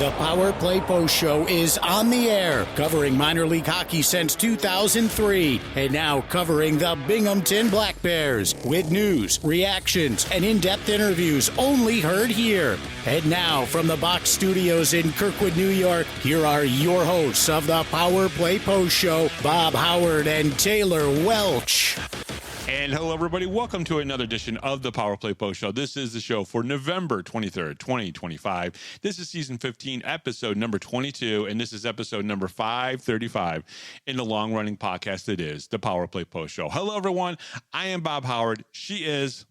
The Power Play Post Show is on the air, covering minor league hockey since 2003, and now covering the Binghamton Black Bears with news, reactions, and in-depth interviews only heard here. And now, from the Box Studios in Kirkwood, New York, here are your hosts of the Power Play Post Show, Bob Howard and Taylor Welch. And hello, everybody. Welcome to another edition of the Power Play Post Show. This is the show for November 23rd, 2025. This is season 15, episode number 22, and this is episode number 535 in the long-running podcast that is the Power Play Post Show. Hello, everyone. I am Bob Howard. She is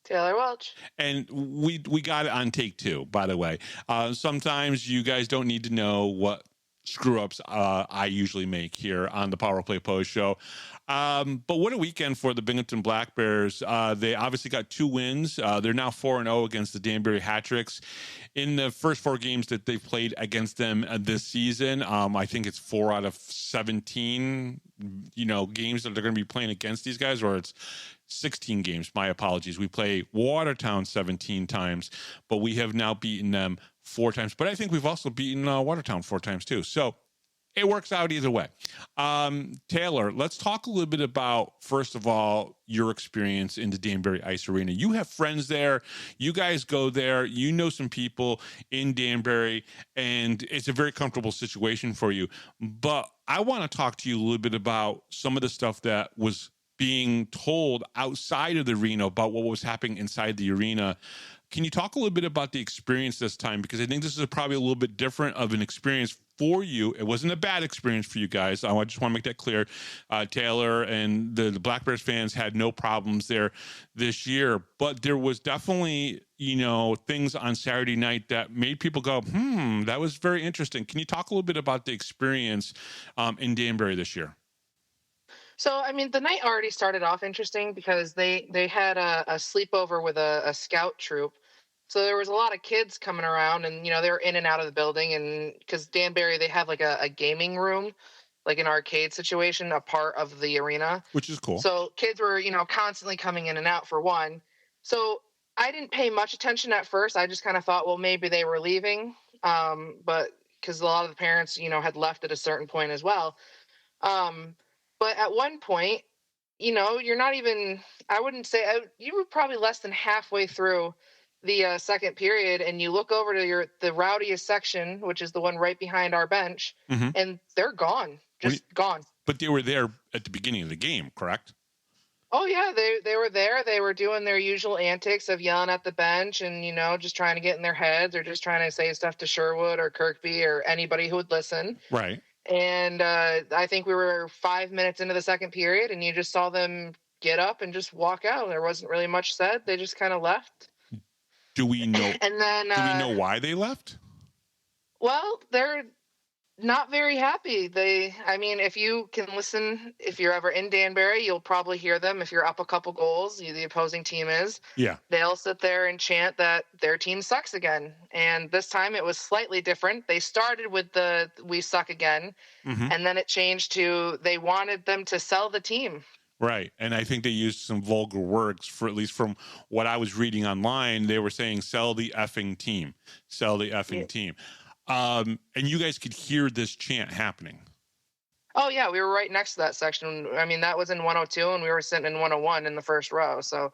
Taylor Welch. And we got it on take two, by the way. Sometimes you guys don't need to know what screw-ups I usually make here on the Power Play Post Show. But what a weekend for the Binghamton Black Bears. They obviously got 2 wins. They're now 4-0 against the Danbury Hat in the first 4 games that they've played against them this season. I think it's 4 out of 17, games that they're going to be playing against these guys, or it's 16 games. My apologies. We play Watertown 17 times, but we have now beaten them 4 times. But I think we've also beaten Watertown 4 times too. So it works out either way. Taylor, let's talk a little bit about, first of all, your experience in the Danbury Ice Arena. You have friends there. You guys go there. You know some people in Danbury, and it's a very comfortable situation for you. But I want to talk to you a little bit about some of the stuff that was being told outside of the arena about what was happening inside the arena. Can you talk a little bit about the experience this time? Because I think this is probably a little bit different of an experience for you. It wasn't a bad experience for you guys. I just want to make that clear. Taylor and the Black Bears fans had no problems there this year. But there was definitely, things on Saturday night that made people go, that was very interesting. Can you talk a little bit about the experience in Danbury this year? So, the night already started off interesting because they had a sleepover with a scout troop. So there was a lot of kids coming around, and, they were in and out of the building. And because Danbury, they have like a gaming room, like an arcade situation, a part of the arena. Which is cool. So kids were, constantly coming in and out for one. So I didn't pay much attention at first. I just kind of thought, well, maybe they were leaving. But because a lot of the parents, had left at a certain point as well. But at one point, you're not even, I wouldn't say, you were probably less than halfway through the second period, and you look over to the rowdiest section, which is the one right behind our bench, and they're gone, gone. But they were there at the beginning of the game, correct? Oh, yeah, they were there. They were doing their usual antics of yelling at the bench and, just trying to get in their heads or just trying to say stuff to Sherwood or Kirkby or anybody who would listen. Right. And I think we were 5 minutes into the second period, and you just saw them get up and just walk out. There wasn't really much said. They just kind of left. Do we know? And then, do we know why they left? Well, they're not very happy. If you can listen, if you're ever in Danbury, you'll probably hear them. If you're up a couple goals, the opposing team is. Yeah. They'll sit there and chant that their team sucks again. And this time it was slightly different. They started with the "we suck again," and then it changed to they wanted them to sell the team. Right. And I think they used some vulgar words, for at least from what I was reading online. They were saying, sell the effing team, sell the effing team. And you guys could hear this chant happening. Oh, yeah. We were right next to that section. That was in 102, and we were sitting in 101 in the first row. So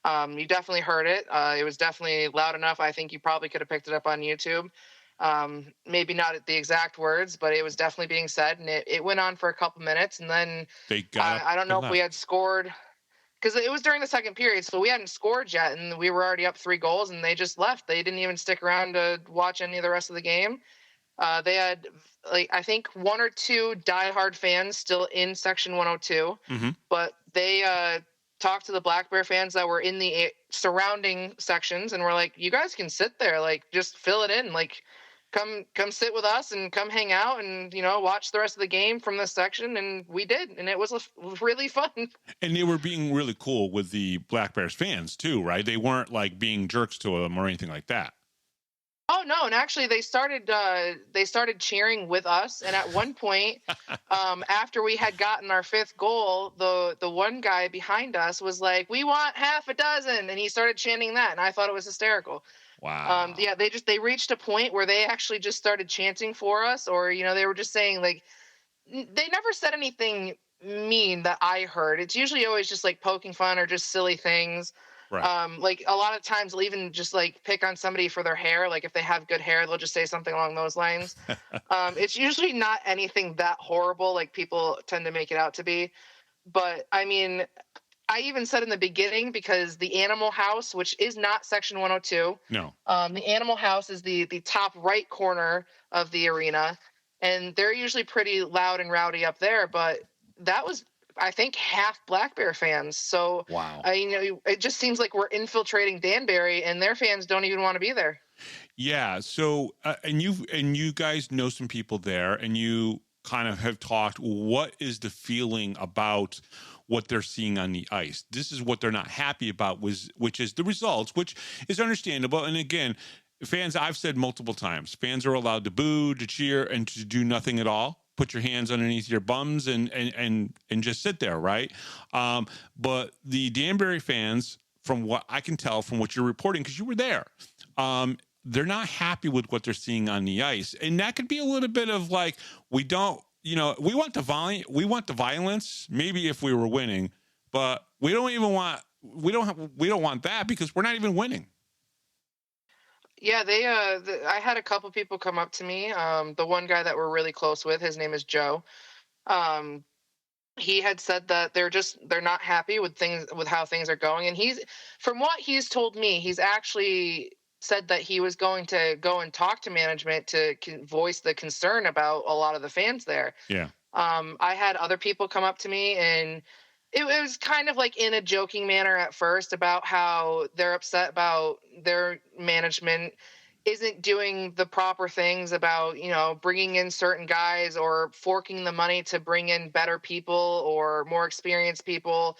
you definitely heard it. It was definitely loud enough. I think you probably could have picked it up on YouTube. Maybe not at the exact words, but it was definitely being said, and it went on for a couple minutes, and then they got I don't know if we had scored, because it was during the second period, so we hadn't scored yet, and we were already up 3 goals, and they just left. They didn't even stick around to watch any of the rest of the game. They had, I think 1 or 2 diehard fans still in section 102, but they talked to the Black Bear fans that were in the surrounding sections, and were like, you guys can sit there, just fill it in, come sit with us and come hang out and, watch the rest of the game from this section. And we did. And it was really fun. And they were being really cool with the Black Bears fans too, right? They weren't being jerks to them or anything like that. Oh, no. And actually they started cheering with us. And at one point, after we had gotten our 5th goal, the one guy behind us was like, we want half a dozen. And he started chanting that. And I thought it was hysterical. Wow. Yeah, they reached a point where they actually just started chanting for us, or they were just saying, like, they never said anything mean that I heard. It's usually always just like poking fun or just silly things. Right. Like a lot of times they'll even just like pick on somebody for their hair. Like if they have good hair, they'll just say something along those lines. It's usually not anything that horrible like people tend to make it out to be. But I mean, I even said in the beginning, because the Animal House, which is not Section 102, No. the Animal House is the top right corner of the arena, and they're usually pretty loud and rowdy up there. But that was, I think, half Black Bear fans. So, Wow. It just seems like we're infiltrating Danbury, and their fans don't even want to be there. Yeah. So, and you guys know some people there, and you kind of have talked. What is the feeling about what they're seeing on the ice? This is what they're not happy about, which is the results, which is understandable. And again, fans, I've said multiple times, fans are allowed to boo, to cheer, and to do nothing at all. Put your hands underneath your bums and just sit there, right? But the Danbury fans, from what I can tell, from what you're reporting, because you were there, they're not happy with what they're seeing on the ice, and that could be a little bit of like, we want the violence, maybe if we were winning, but we don't want that because we're not even winning. Yeah, I had a couple people come up to me. The one guy that we're really close with, his name is Joe. He had said that they're not happy with how things are going, and from what he's told me, he's actually said that he was going to go and talk to management to voice the concern about a lot of the fans there. Yeah. I had other people come up to me, and it was kind of like in a joking manner at first about how they're upset about their management isn't doing the proper things about, bringing in certain guys or forking the money to bring in better people or more experienced people.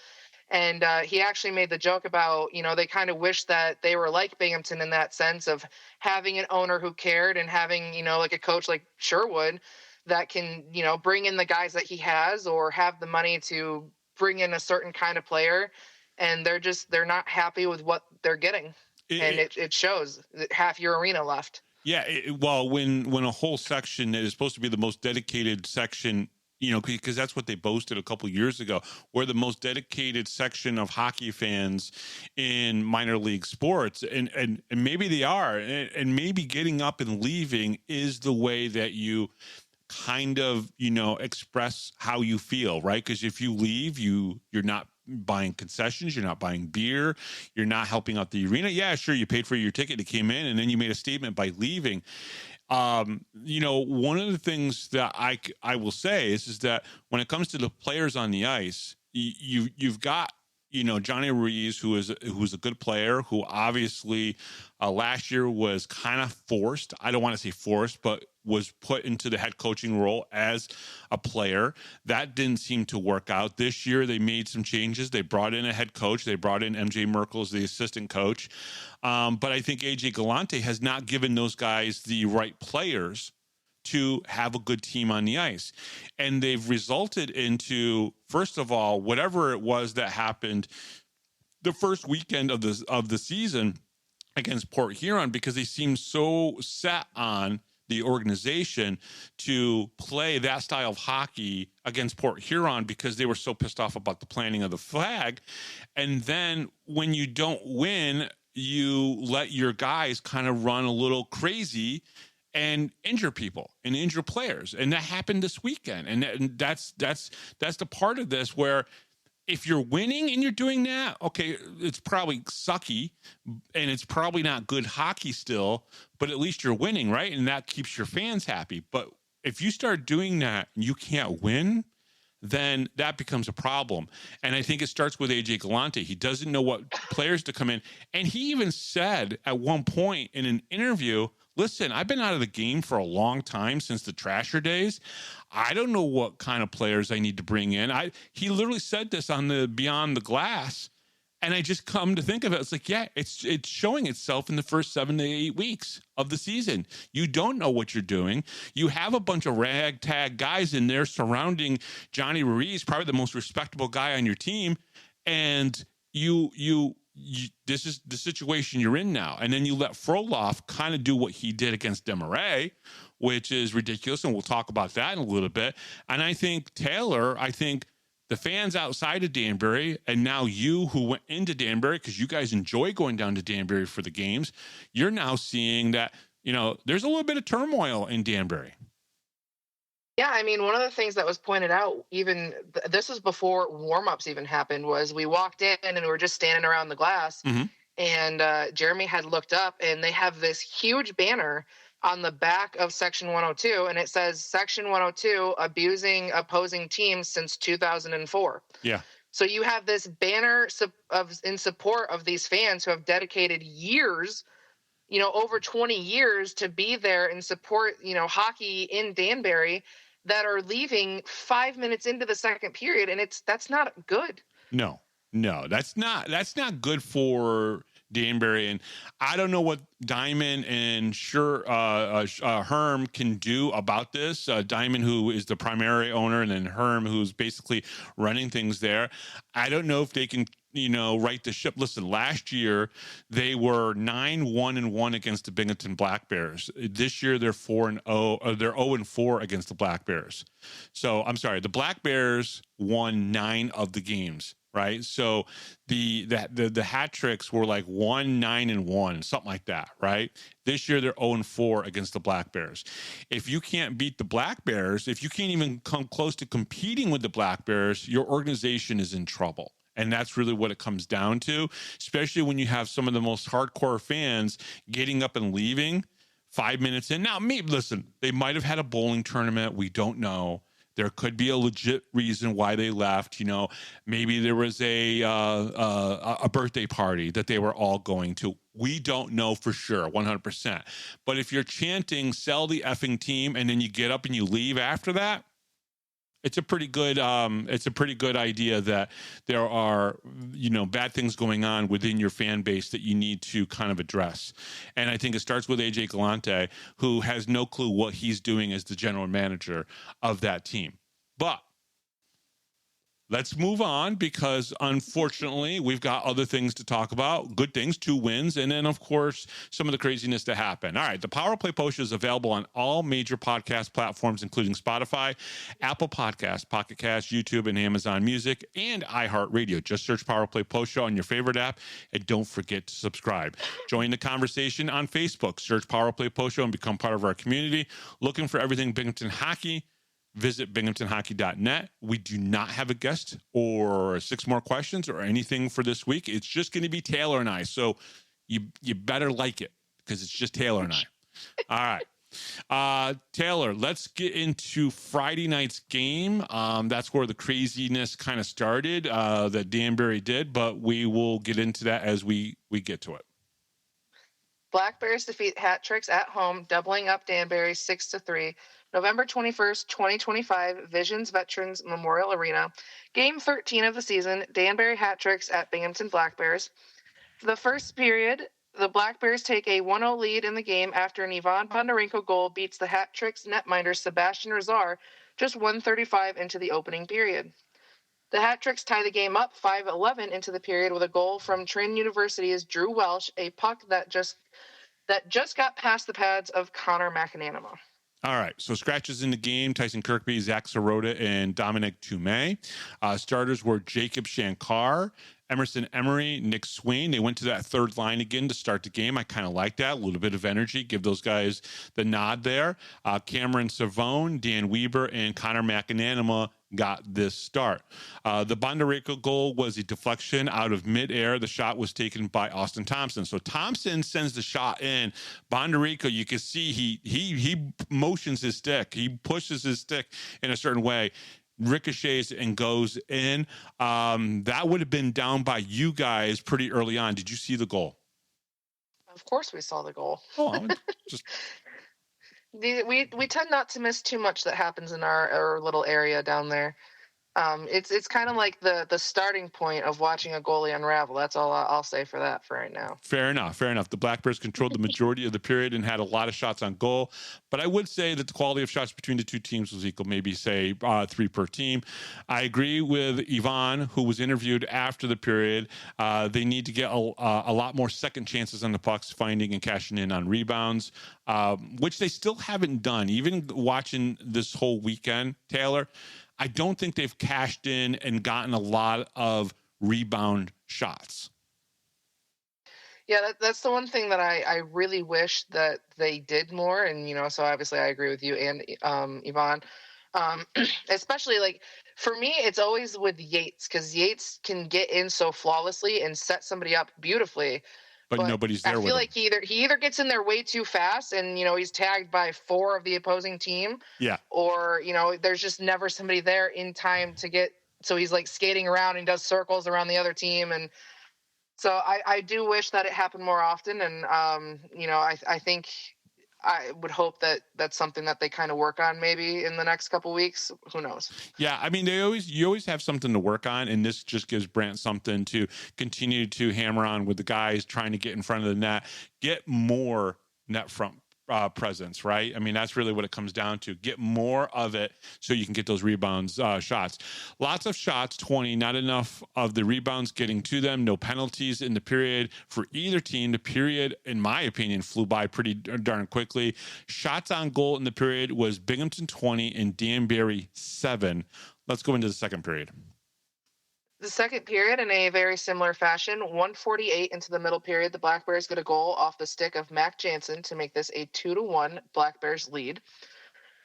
And he actually made the joke about, they kind of wish that they were like Binghamton in that sense of having an owner who cared and having, like a coach like Sherwood that can, bring in the guys that he has or have the money to bring in a certain kind of player. And they're not happy with what they're getting. It shows half your arena left. Yeah. When a whole section that is supposed to be the most dedicated section, because that's what they boasted a couple of years ago, we're the most dedicated section of hockey fans in minor league sports. And maybe they are, and maybe getting up and leaving is the way that you kind of, express how you feel, right? Because if you leave, you're not buying concessions, you're not buying beer, you're not helping out the arena. Yeah, sure, you paid for your ticket, it came in, and then you made a statement by leaving. One of the things that I will say is that when it comes to the players on the ice, you've got, Johnny Ruiz, who is a good player, who obviously last year was kind of forced. I don't want to say forced, but was put into the head coaching role as a player. That didn't seem to work out. This year, they made some changes. They brought in a head coach. They brought in MJ Merkel as the assistant coach. But I think AJ Galante has not given those guys the right players to have a good team on the ice. And they've resulted into, first of all, whatever it was that happened the first weekend of the season against Port Huron, because they seemed so set on the organization to play that style of hockey against Port Huron because they were so pissed off about the planning of the flag. And then when you don't win, you let your guys kind of run a little crazy and injure people and injure players. And that happened this weekend. And that's the part of this where if you're winning and you're doing that, okay, it's probably sucky and it's probably not good hockey still, but at least you're winning, right? And that keeps your fans happy. But if you start doing that and you can't win, then that becomes a problem. And I think it starts with AJ Galante. He doesn't know what players to come in. And he even said at one point in an interview, listen, I've been out of the game for a long time since the Trasher days. I don't know what kind of players I need to bring in. He literally said this on the Beyond the Glass. And I just come to think of it. It's like, yeah, it's showing itself in the first 7 to 8 weeks of the season. You don't know what you're doing. You have a bunch of ragtag guys in there surrounding Johnny Ruiz, probably the most respectable guy on your team. And you this is the situation you're in now. And then you let Frolov kind of do what he did against Desmarais, which is ridiculous. And we'll talk about that in a little bit. And I think Taylor, the fans outside of Danbury, and now you who went into Danbury, because you guys enjoy going down to Danbury for the games, you're now seeing that, there's a little bit of turmoil in Danbury. Yeah, I mean, one of the things that was pointed out, even this was before warm-ups even happened, was we walked in and we were just standing around the glass, and Jeremy had looked up, and they have this huge banner on the back of Section 102, and it says Section 102 abusing opposing teams since 2004. Yeah. So you have this banner in support of these fans who have dedicated years, over 20 years to be there and support, hockey in Danbury, that are leaving 5 minutes into the second period. And that's not good. No, that's not good for Danbury. And I don't know what Diamond and Herm can do about this. Diamond, who is the primary owner, and then Herm, who's basically running things there. I don't know if they can, right the ship. Listen, last year they were 9-1-1 against the Binghamton Black Bears. This year they're 4-0. They're 0-4 against the Black Bears. So I'm sorry, the Black Bears won 9 of the games. Right. So the hat tricks were like 1-9-1, something like that. Right. This year they're 0-4 against the Black Bears. If you can't beat the Black Bears, if you can't even come close to competing with the Black Bears, your organization is in trouble. And that's really what it comes down to, especially when you have some of the most hardcore fans getting up and leaving 5 minutes in. Now, listen, they might have had a bowling tournament. We don't know. There could be a legit reason why they left. Maybe there was a birthday party that they were all going to. We don't know for sure, 100%. But if you're chanting, sell the effing team, and then you get up and you leave after that, it's a pretty good idea that there are, bad things going on within your fan base that you need to kind of address. And I think it starts with AJ Galante, who has no clue what he's doing as the general manager of that team. But let's move on, because unfortunately we've got other things to talk about. Good things, 2 wins, and then of course some of the craziness that happened. All right, the Power Play Post Show is available on all major podcast platforms, including Spotify, Apple Podcasts, Pocket Cast, YouTube, and Amazon Music, and iHeartRadio. Just search Power Play Post Show on your favorite app, and don't forget to subscribe. Join the conversation on Facebook. Search Power Play Post Show and become part of our community. Looking for everything Binghamton hockey? Visit binghamtonhockey.net. We do not have a guest or 6 more questions or anything for this week. It's just going to be Taylor and I. So you better like it, because it's just Taylor and I. All right. Taylor, let's get into Friday night's game. That's where the craziness kind of started, that Danbury did, but we will get into that as we get to it. Black Bears defeat Hat Tricks at home, doubling up Danbury 6-3. November 21st, 2025, Visions Veterans Memorial Arena. Game 13 of the season, Danbury Hat Tricks at Binghamton Black Bears. For the first period, the Black Bears take a 1-0 lead in the game after an Ivan Bondarenko goal beats the Hat Tricks netminder Sebastian Razar just 1:35 into the opening period. The Hat Tricks tie the game up 5-11 into the period with a goal from Trinh University's Drew Welch, a puck that just got past the pads of Connor McAnanama. All right, so scratches in the game: Tyson Kirkby, Zach Sirota, and Dominic Toomey. Starters were Jacob Shankar, Emerson Emery, Nick Swain. They went to that third line again to start the game. I kind of like that. A little bit of energy. Give those guys the nod there. Cameron Savone, Dan Weber, and Connor McAnanama got this start. The Bondarenko goal was a deflection out of midair. The shot was taken by Austin Thompson. So Thompson sends the shot in. Bondarenko, you can see he motions his stick. He pushes his stick in a certain way, ricochets and goes in. That would have been down by you guys pretty early on. Did you see the goal? Of course we saw the goal. Oh, just... We tend not to miss too much that happens in our little area down there. It's kind of like the starting point of watching a goalie unravel. That's all I'll say for that for right now. Fair enough. Fair enough. The Black Bears controlled the majority of the period and had a lot of shots on goal. But I would say that the quality of shots between the two teams was equal, maybe say 3 per team. I agree with Yvonne, who was interviewed after the period. They need to get a lot more second chances on the pucks, finding and cashing in on rebounds, which they still haven't done. Even watching this whole weekend, Taylor, I don't think they've cashed in and gotten a lot of rebound shots. Yeah, that's the one thing that I really wish that they did more. And, so obviously I agree with you and Yvonne. Especially like for me, it's always with Yates, because Yates can get in so flawlessly and set somebody up beautifully. But nobody's there with him. I feel like he either gets in there way too fast and, he's tagged by 4 of the opposing team. Yeah. Or, there's just never somebody there in time to get, so he's like skating around and does circles around the other team. And so I do wish that it happened more often. And, I think I would hope that that's something that they kind of work on maybe in the next couple weeks. Who knows? Yeah, I mean, you always have something to work on, and this just gives Brant something to continue to hammer on with the guys trying to get in front of the net, get more net front presence, right? I mean, that's really what it comes down to. Get more of it so you can get those rebounds shots. Lots of shots, 20, not enough of the rebounds getting to them. No penalties in the period for either team. The period, in my opinion, flew by pretty darn quickly. Shots on goal in the period was Binghamton 20 and Danbury 7. Let's go into the second period. The second period, in a very similar fashion, 1:48 into the middle period, the Black Bears get a goal off the stick of Mac Jansen to make this a 2-1 Black Bears lead.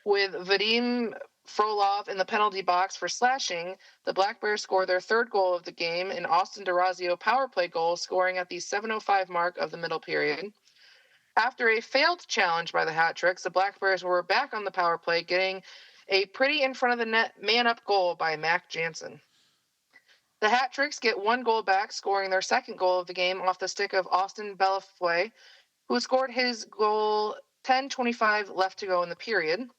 With Vadim Frolov in the penalty box for slashing, the Black Bears score their 3rd goal of the game, an Austin D'Orazio power play goal, scoring at the 7:05 mark of the middle period. After a failed challenge by the Hat Tricks, the Black Bears were back on the power play, getting a pretty in front of the net man-up goal by Mac Jansen. The Hat Tricks get 1 goal back, scoring their 2nd goal of the game off the stick of Austin Bellefeuille, who scored his goal 10:25 left to go in the period.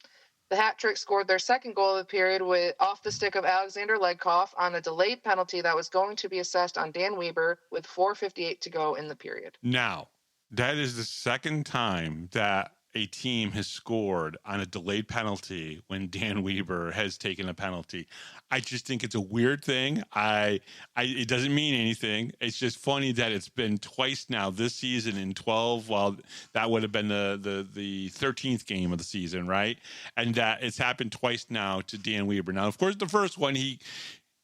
The Hat Tricks scored their 2nd goal of the period off the stick of Alexander Legkoff on a delayed penalty that was going to be assessed on Dan Weber with 4:58 to go in the period. Now, that is the second time that a team has scored on a delayed penalty when Dan Weber has taken a penalty. I just think it's a weird thing. It doesn't mean anything. It's just funny that it's been twice now this season in 12. Well, that would have been the 13th game of the season, right? And that it's happened twice now to Dan Weber. Now, of course, the first one, he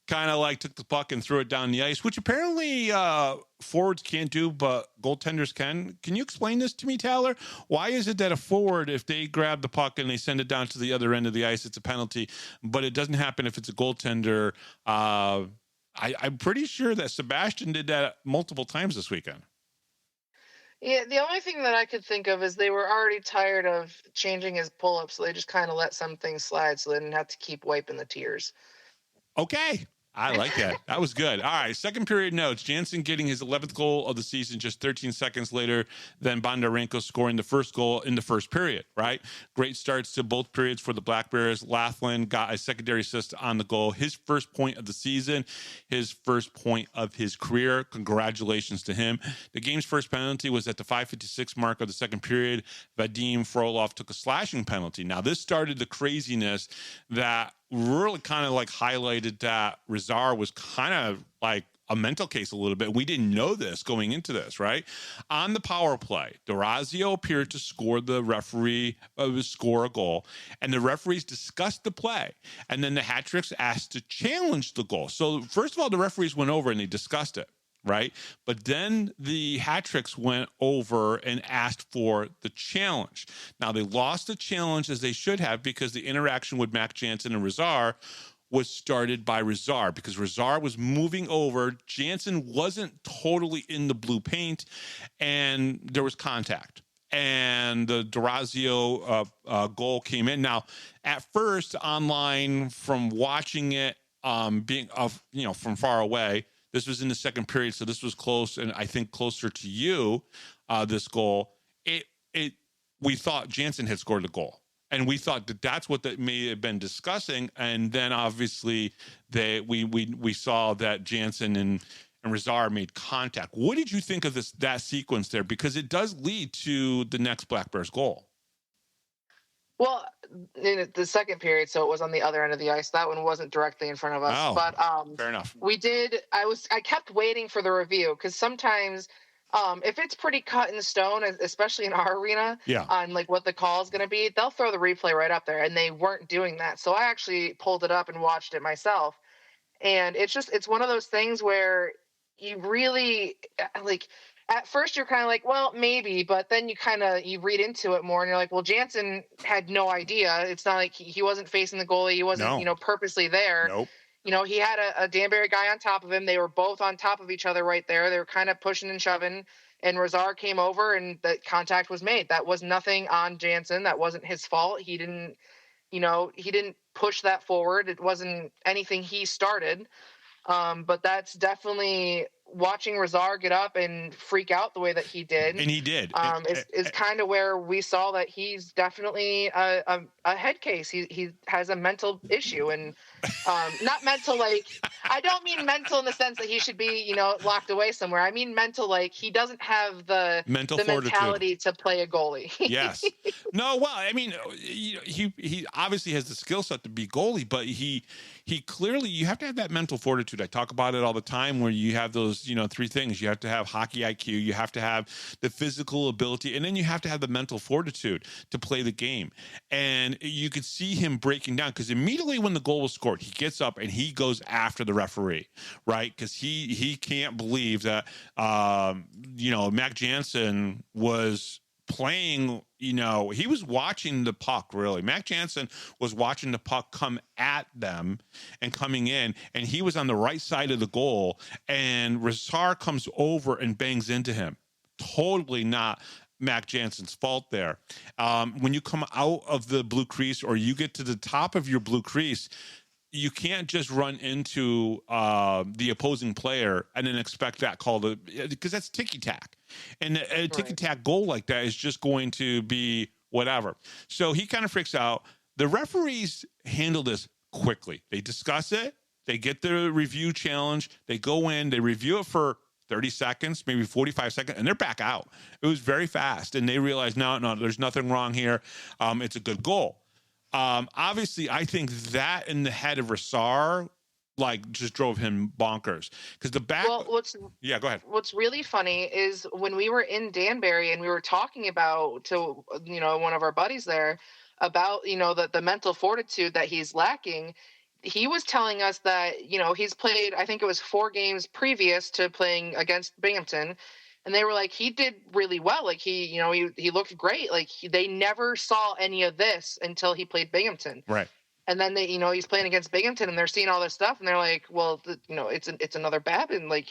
kind of like took the puck and threw it down the ice, which apparently forwards can't do, but goaltenders can. Can you explain this to me, Tyler? Why is it that a forward, if they grab the puck and they send it down to the other end of the ice, it's a penalty, but it doesn't happen if it's a goaltender? I'm pretty sure that Sebastian did that multiple times this weekend. Yeah, the only thing that I could think of is they were already tired of changing his pull-ups, so they just kind of let some things slide so they didn't have to keep wiping the tears. Okay. I like that. That was good. All right. Second period notes. Jansen getting his 11th goal of the season just 13 seconds later than Bondarenko scoring the first goal in the first period, right? Great starts to both periods for the Black Bears. Laughlin got a secondary assist on the goal. His first point of the season, his first point of his career. Congratulations to him. The game's first penalty was at the 5:56 mark of the second period. Vadim Frolov took a slashing penalty. Now, this started the craziness that really kind of like highlighted that Rizar was kind of like a mental case a little bit. We didn't know this going into this, right? On the power play, D'Orazio appeared to score a goal, and the referees discussed the play. And then the Hat Tricks asked to challenge the goal. So first of all, the referees went over and they discussed it, right? But then the Hat Tricks went over and asked for the challenge. Now, they lost the challenge as they should have because the interaction with Mac Jansen and Rizar was started by Rizar because Rizar was moving over. Jansen wasn't totally in the blue paint, and there was contact. And the D'Orazio goal came in. Now, at first, online, from watching it, from far away, this was in the second period, so this was close, and I think closer to you. This goal, we thought Jansen had scored the goal, And we thought that that's what they may have been discussing. And then obviously we saw that Jansen and Razar made contact. What did you think of that sequence there? Because it does lead to the next Black Bears goal. Well, in the second period, so it was on the other end of the ice. That one wasn't directly in front of us. Oh, but fair enough. I kept waiting for the review, because sometimes if it's pretty cut in stone, especially in our arena, on like what the call is going to be, they'll throw the replay right up there, and they weren't doing that. So I actually pulled it up and watched it myself. And it's one of those things where you really, like, at first you're kind of like, well, maybe, but then you read into it more, and you're like, well, Jansen had no idea. It's not like he wasn't facing the goalie. He wasn't, purposely there. Nope. He had a Danbury guy on top of him. They were both on top of each other right there. They were kind of pushing and shoving, and Razar came over, and the contact was made. That was nothing on Jansen. That wasn't his fault. He didn't push that forward. It wasn't anything he started. But that's definitely, watching Razar get up and freak out the way that he did. And he did. Is kind of where we saw that he's definitely a head case. He has a mental issue, and not mental like, I don't mean mental in the sense that he should be, locked away somewhere. I mean mental like he doesn't have the mentality to play a goalie. Yes. No, well, I mean, he obviously has the skill set to be goalie, but he clearly, you have to have that mental fortitude. I talk about it all the time, where you have those, three things. You have to have hockey IQ, you have to have the physical ability, and then you have to have the mental fortitude to play the game. And you could see him breaking down, because immediately when the goal was scored, he gets up and he goes after the referee, right? Because he can't believe that, Mac Jansen was playing, he was watching the puck, really. Mac Jansen was watching the puck come at them and coming in, and he was on the right side of the goal, and Razar comes over and bangs into him. Totally not Mac Jansen's fault there. When you come out of the blue crease, or you get to the top of your blue crease, you can't just run into the opposing player and then expect that call to, because that's ticky-tack. And a ticky-tack goal like that is just going to be whatever. So he kind of freaks out. The referees handle this quickly. They discuss it. They get the review challenge. They go in. They review it for 30 seconds, maybe 45 seconds, and they're back out. It was very fast. And they realized, no, there's nothing wrong here. It's a good goal. Obviously, I think that in the head of Razar, just drove him bonkers, because the back. Well, go ahead. What's really funny is when we were in Danbury and we were talking about to one of our buddies there about the mental fortitude that he's lacking. He was telling us that he's played, I think it was 4 games previous to playing against Binghamton. And they were like, he did really well. Like he looked great. Like they never saw any of this until he played Binghamton. Right. And then they, he's playing against Binghamton, and they're seeing all this stuff, and they're like, well, it's another Babin. Like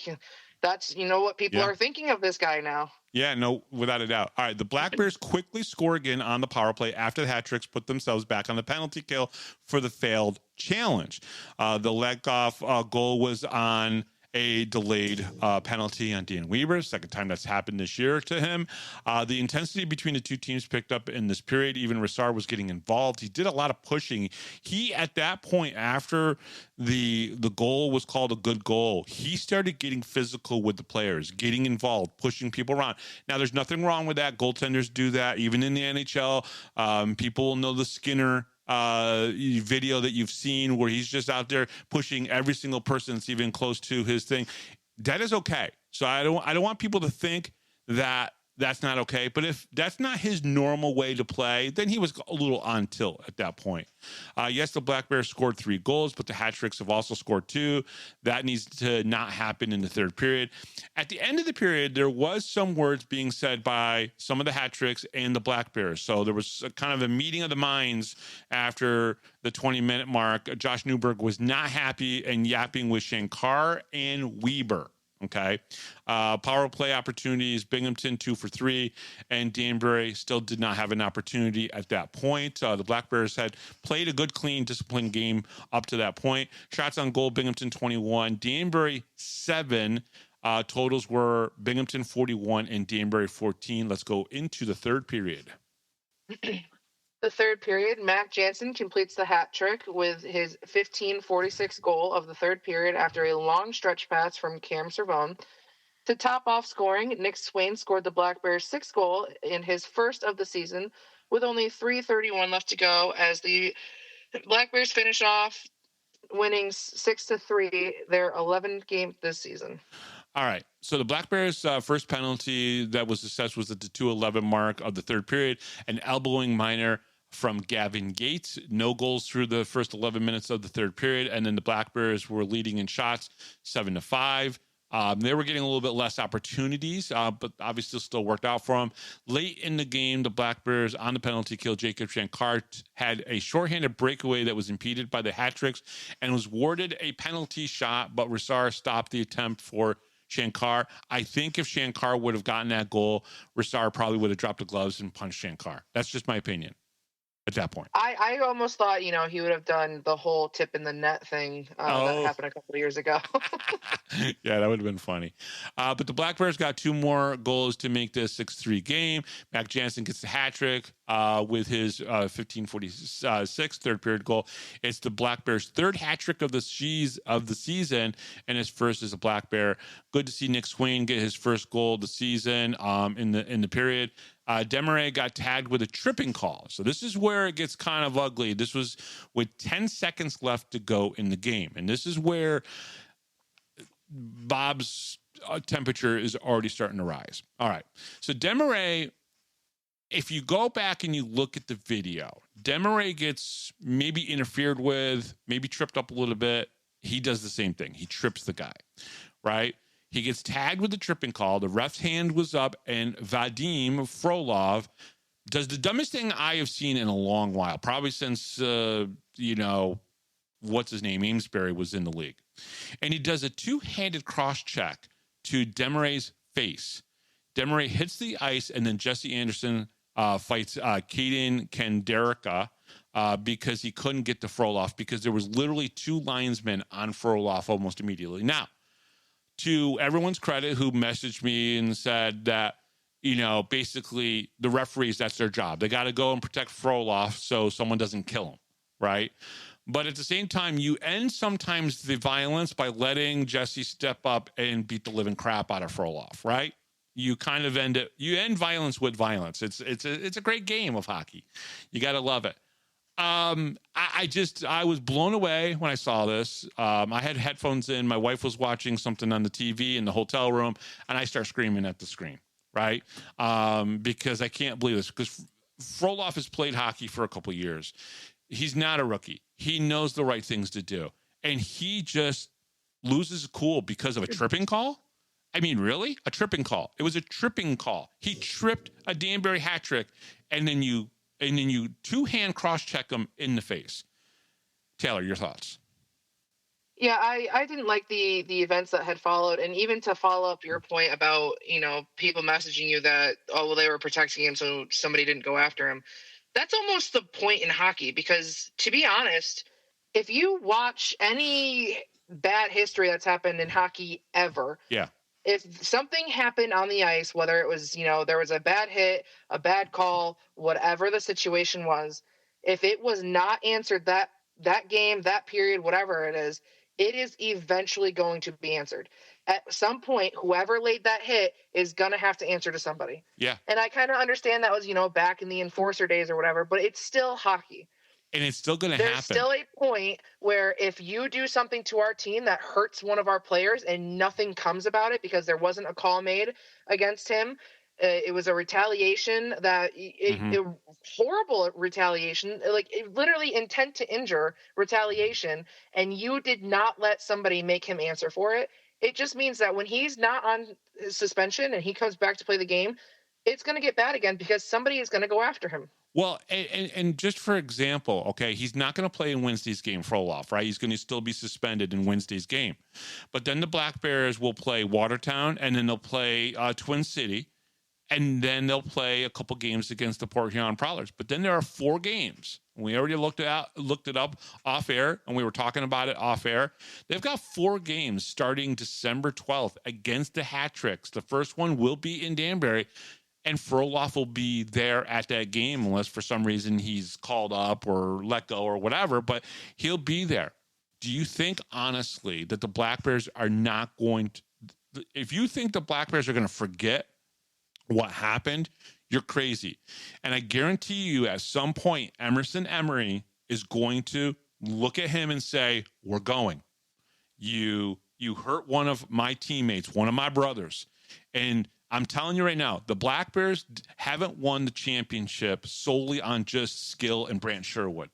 that's what people are thinking of this guy now. Yeah, no, without a doubt. All right, the Black Bears quickly score again on the power play after the hat tricks put themselves back on the penalty kill for the failed challenge. The leg-off goal was on a delayed penalty on Dan Weber. Second time that's happened this year to him. The intensity between the two teams picked up in this period. Even Razar was getting involved. He did a lot of pushing. He, at that point, after the goal was called a good goal, he started getting physical with the players, getting involved, pushing people around. Now, there's nothing wrong with that. Goaltenders do that. Even in the NHL, people will know the Skinner video that you've seen where he's just out there pushing every single person that's even close to his thing. That is okay. So I don't want people to think that that's not okay. But if that's not his normal way to play, then he was a little on tilt at that point. Yes, the Black Bears scored 3 goals, but the hat tricks have also scored 2. That needs to not happen in the third period. At the end of the period, there was some words being said by some of the hat tricks and the Black Bears. So there was kind of a meeting of the minds after the 20-minute mark. Josh Newberg was not happy and yapping with Shankar and Weber. Okay. Power play opportunities, Binghamton 2 for 3, and Danbury still did not have an opportunity at that point. The Black Bears had played a good, clean, disciplined game up to that point. Shots on goal, Binghamton 21, Danbury 7. Totals were Binghamton 41 and Danbury 14. Let's go into the third period. The third period, Mac Jansen completes the hat trick with his 15:46 goal of the third period after a long stretch pass from Cam Servone. To top off scoring, Nick Swain scored the Black Bears' sixth goal in his first of the season with only 3:31 left to go as the Black Bears finish off winning 6-3 their 11th game this season. All right. So the Black Bears' first penalty that was assessed was at the 2:11 mark of the third period, an elbowing minor from Gavin Gates. No goals through the first 11 minutes of the third period, and then the Black Bears were leading in shots 7-5. They were getting a little bit less opportunities, but obviously still worked out for them. Late in the game, the Black Bears on the penalty kill, Jacob Shankar had a shorthanded breakaway that was impeded by the hat tricks and was awarded a penalty shot, but Rissar stopped the attempt for Shankar. I think if Shankar would have gotten that goal, Rissar probably would have dropped the gloves and punched Shankar. That's just my opinion at that point. I almost thought, he would have done the whole tip in the net thing that happened a couple of years ago. Yeah, that would have been funny. But the Black Bears got two more goals to make this 6-3 game. Mac Jansen gets the hat trick with his 15:46 third period goal. It's the Black Bears' third hat trick of the season, and his first as a Black Bear. Good to see Nick Swain get his first goal of the season in the period. Desmarais got tagged with a tripping call. So this is where it gets kind of ugly. This was with 10 seconds left to go in the game. And this is where Bob's temperature is already starting to rise. All right. So Desmarais, if you go back and you look at the video, Desmarais gets maybe interfered with, maybe tripped up a little bit. He does the same thing. He trips the guy, right? He gets tagged with the tripping call. The ref's hand was up, and Vadim Frolov does the dumbest thing I have seen in a long while, probably since, what's his name, Amesbury was in the league. And he does a two-handed cross-check to Desmarais' face. Desmarais hits the ice, and then Jesse Anderson fights Kaden Kenderica because he couldn't get to Frolov because there was literally two linesmen on Frolov almost immediately. Now, to everyone's credit who messaged me and said that, basically the referees, that's their job. They got to go and protect Frolov so someone doesn't kill him, right? But at the same time, you end sometimes the violence by letting Jesse step up and beat the living crap out of Frolov, right? You kind of end it. You end violence with violence. It's a great game of hockey. You got to love it. I was blown away when I saw this. I had headphones in. My wife was watching something on the TV in the hotel room, and I start screaming at the screen, right? Because I can't believe this. Because Frolov has played hockey for a couple of years. He's not a rookie. He knows the right things to do, and he just loses cool because of a tripping call. I mean, really? A tripping call. It was a tripping call. He tripped a Danbury hat trick, and then you two-hand cross-check him in the face. Taylor, your thoughts? Yeah, I didn't like the events that had followed. And even to follow up your point about, people messaging you that, they were protecting him so somebody didn't go after him. That's almost the point in hockey because, to be honest, if you watch any bad history that's happened in hockey ever, yeah. If something happened on the ice, whether it was, there was a bad hit, a bad call, whatever the situation was, if it was not answered that game, that period, whatever it is eventually going to be answered. At some point, whoever laid that hit is going to have to answer to somebody. Yeah. And I kind of understand that was, back in the enforcer days or whatever, but it's still hockey. And it's still going to happen. There's still a point where if you do something to our team that hurts one of our players and nothing comes about it because there wasn't a call made against him, it was a retaliation that horrible retaliation, literally intent to injure retaliation, and you did not let somebody make him answer for it. It just means that when he's not on suspension and he comes back to play the game, it's going to get bad again because somebody is going to go after him. Well, and just for example, okay, he's not going to play in Wednesday's game, Frolov, right? He's going to still be suspended in Wednesday's game. But then the Black Bears will play Watertown, and then they'll play Twin City, and then they'll play a couple games against the Port Huron Prowlers. But then there are 4 games. We already looked it up off air, and we were talking about it off air. They've got 4 games starting December 12th against the Hat Tricks. The first one will be in Danbury. and Frolov will be there at that game unless for some reason he's called up or let go or whatever, but he'll be there. Do you think, honestly, that the Black Bears are not going to, if you think the Black Bears are going to forget what happened, you're crazy. And I guarantee you at some point, Emerson Emery is going to look at him and say, we're going. You hurt one of my teammates, one of my brothers. And I'm telling you right now, the Black Bears haven't won the championship solely on just skill and Brant Sherwood.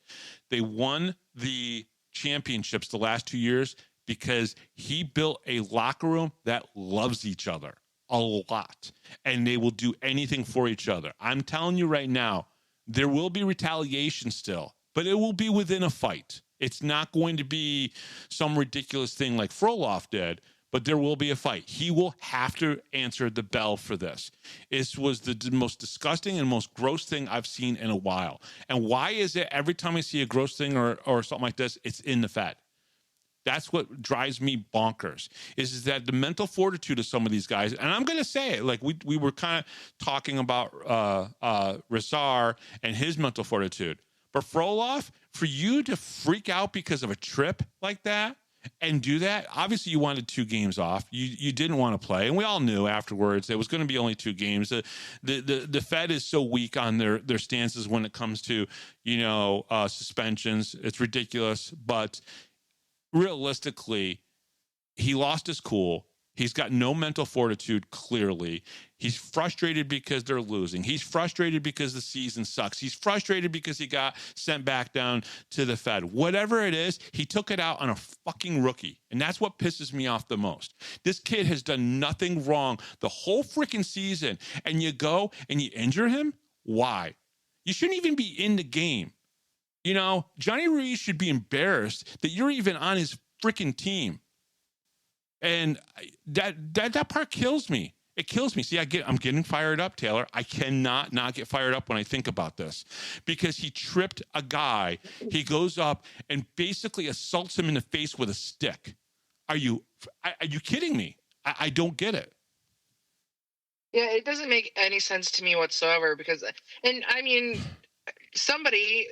They won the championships the last 2 years because he built a locker room that loves each other a lot, and they will do anything for each other. I'm telling you right now, there will be retaliation still, but it will be within a fight. It's not going to be some ridiculous thing like Frolov did, but there will be a fight. He will have to answer the bell for this. This was the most disgusting and most gross thing I've seen in a while. And why is it every time I see a gross thing or something like this, it's in the Fed? That's what drives me bonkers, is that the mental fortitude of some of these guys, and I'm going to say it, like we were kind of talking about Razar and his mental fortitude. But Frolov, for you to freak out because of a trip like that and do that, obviously you wanted 2 games off. You didn't want to play, and we all knew afterwards it was going to be only 2 games. The Fed is so weak on their stances when it comes to, suspensions. It's ridiculous, but realistically, he lost his cool. He's got no mental fortitude, clearly. He's frustrated because they're losing. He's frustrated because the season sucks. He's frustrated because he got sent back down to the Fed. Whatever it is, he took it out on a fucking rookie. And that's what pisses me off the most. This kid has done nothing wrong the whole freaking season. And you go and you injure him? Why? You shouldn't even be in the game. Johnny Ruiz should be embarrassed that you're even on his freaking team. And that part kills me. It kills me. See, I'm getting fired up, Taylor. I cannot not get fired up when I think about this, because he tripped a guy. He goes up and basically assaults him in the face with a stick. Are you kidding me? I don't get it. Yeah, it doesn't make any sense to me whatsoever somebody,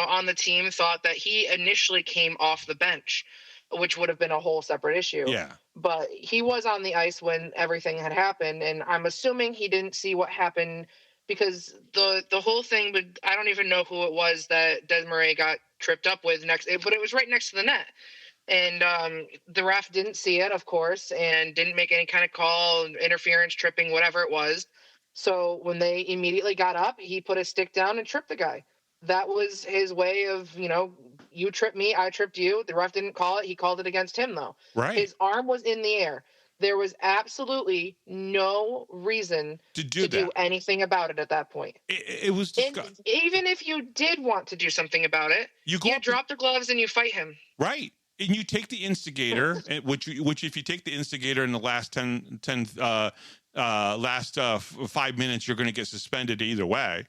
on the team thought that he initially came off the bench, which would have been a whole separate issue. Yeah. But he was on the ice when everything had happened, and I'm assuming he didn't see what happened, because the whole thing, but I don't even know who it was that Desmarais got tripped up with but it was right next to the net. And the ref didn't see it, of course, and didn't make any kind of call, interference, tripping, whatever it was. So when they immediately got up, he put his stick down and tripped the guy. That was his way of, you tripped me, I tripped you. The ref didn't call it. He called it against him, though. Right. His arm was in the air. There was absolutely no reason to do anything about it at that point. It was disgusting. Even if you did want to do something about it, you drop the gloves and you fight him. Right. And you take the instigator, which if you take the instigator in the last 5 minutes, you're going to get suspended either way.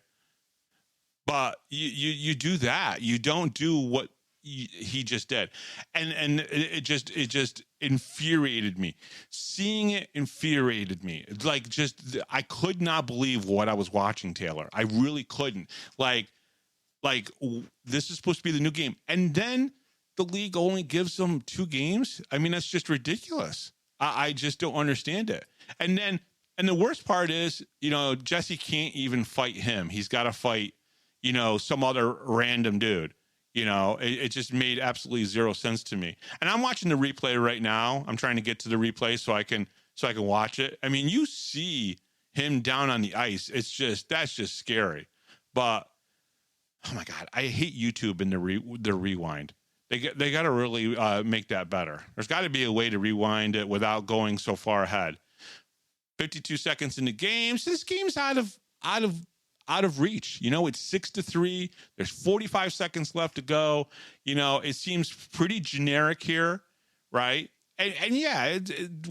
But you do that. You don't do what he just did. And it just infuriated me. Seeing it infuriated me. Like, I could not believe what I was watching, Taylor. I really couldn't. Like this is supposed to be the new game. And then the league only gives them 2 games. I mean, that's just ridiculous. I just don't understand it. And the worst part is, Jesse can't even fight him. He's got to fight, some other random dude. It just made absolutely zero sense to me. And I'm watching the replay right now. I'm trying to get to the replay so I can watch it. I mean, you see him down on the ice. That's just scary. But oh my God, I hate YouTube and the rewind. They got to really make that better. There's got to be a way to rewind it without going so far ahead. 52 seconds in the game. So this game's out of reach. It's 6-3. There's 45 seconds left to go. It seems pretty generic here, right? And yeah,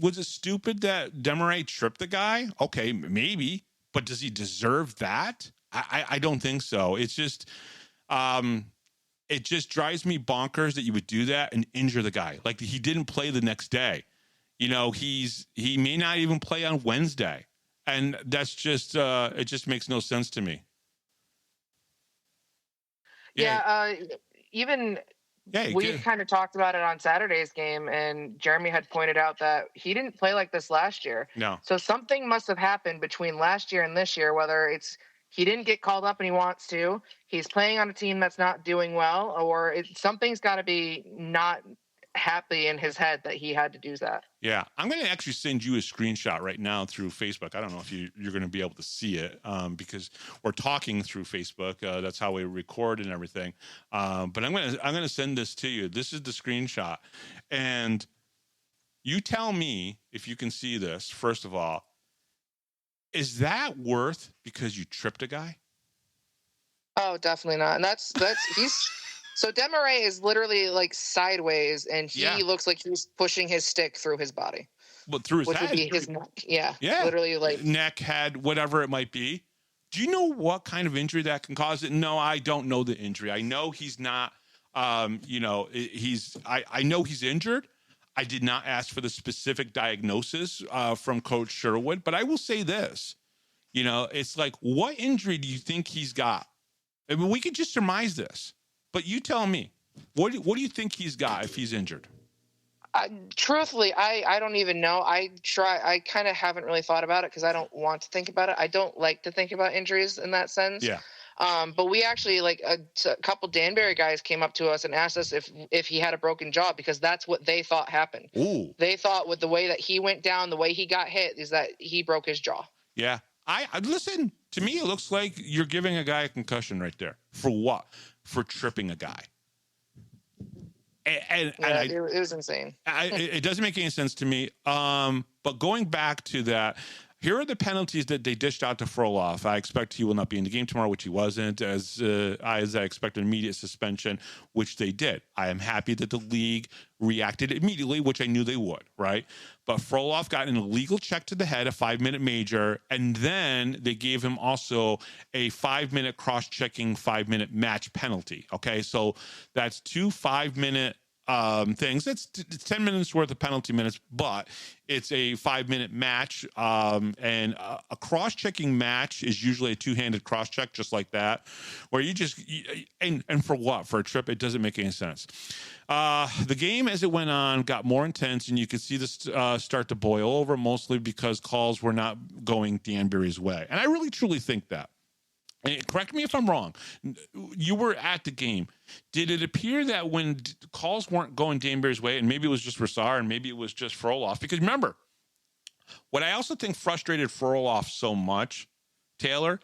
was it stupid that Desmarais tripped the guy? Okay, maybe, but does he deserve that? I don't think so. It's just, it just drives me bonkers that you would do that and injure the guy. Like, he didn't play the next day. He may not even play on Wednesday. And that's just it just makes no sense to me. Even Yeah, we kind of talked about it on Saturday's game, and Jeremy had pointed out that he didn't play like this last year. No. So something must have happened between last year and this year, whether it's he didn't get called up and he wants to, he's playing on a team that's not doing well, or something's got to be not happy in his head that he had to do that. Yeah, I'm going to actually send you a screenshot right now through Facebook. I don't know if you're going to be able to see it because we're talking through Facebook. That's how we record and everything. But I'm going to send this to you. This is the screenshot, and you tell me if you can see this. First of all, is that worth because you tripped a guy? Oh, definitely not. And that's he's. So Desmarais is literally like sideways, and he looks like he's pushing his stick through his body. But through his head. Which would be his neck. Yeah. Literally like neck, head, whatever it might be. Do you know what kind of injury that can cause it? No, I don't know the injury. I know he's not, I know he's injured. I did not ask for the specific diagnosis from Coach Sherwood, but I will say this, it's like, what injury do you think he's got? I mean, we could just surmise this. But you tell me, what do you think he's got if he's injured? Truthfully, I don't even know. I kind of haven't really thought about it because I don't want to think about it. I don't like to think about injuries in that sense. Yeah. But we actually, like a couple Danbury guys came up to us and asked us if he had a broken jaw, because that's what they thought happened. Ooh. They thought with the way that he went down, the way he got hit, is that he broke his jaw. Yeah. I listen, to me, it looks like you're giving a guy a concussion right there. For what? For tripping a guy. It was insane. It doesn't make any sense to me. But going back to that, here are the penalties that they dished out to Frolov. I expect he will not be in the game tomorrow, which he wasn't, as I expect an immediate suspension, which they did. I am happy that the league reacted immediately, which I knew they would, right? But Frolov got an illegal check to the head, a 5-minute major, and then they gave him also a 5-minute cross-checking 5-minute match penalty, okay? So that's 2 5-minute things. It's 10 minutes worth of penalty minutes, but it's a 5-minute match. And a cross-checking match is usually a 2-handed cross-check, just like that, where you just, and for what? For a trip? It doesn't make any sense. The game, as it went on, got more intense, and you could see this start to boil over, mostly because calls were not going Danbury's way. And I really, truly think that. And correct me if I'm wrong. You were at the game. Did it appear that when calls weren't going Danbury's way, and maybe it was just Rassar and maybe it was just Frolov? Because remember, what I also think frustrated Frolov so much, Taylor,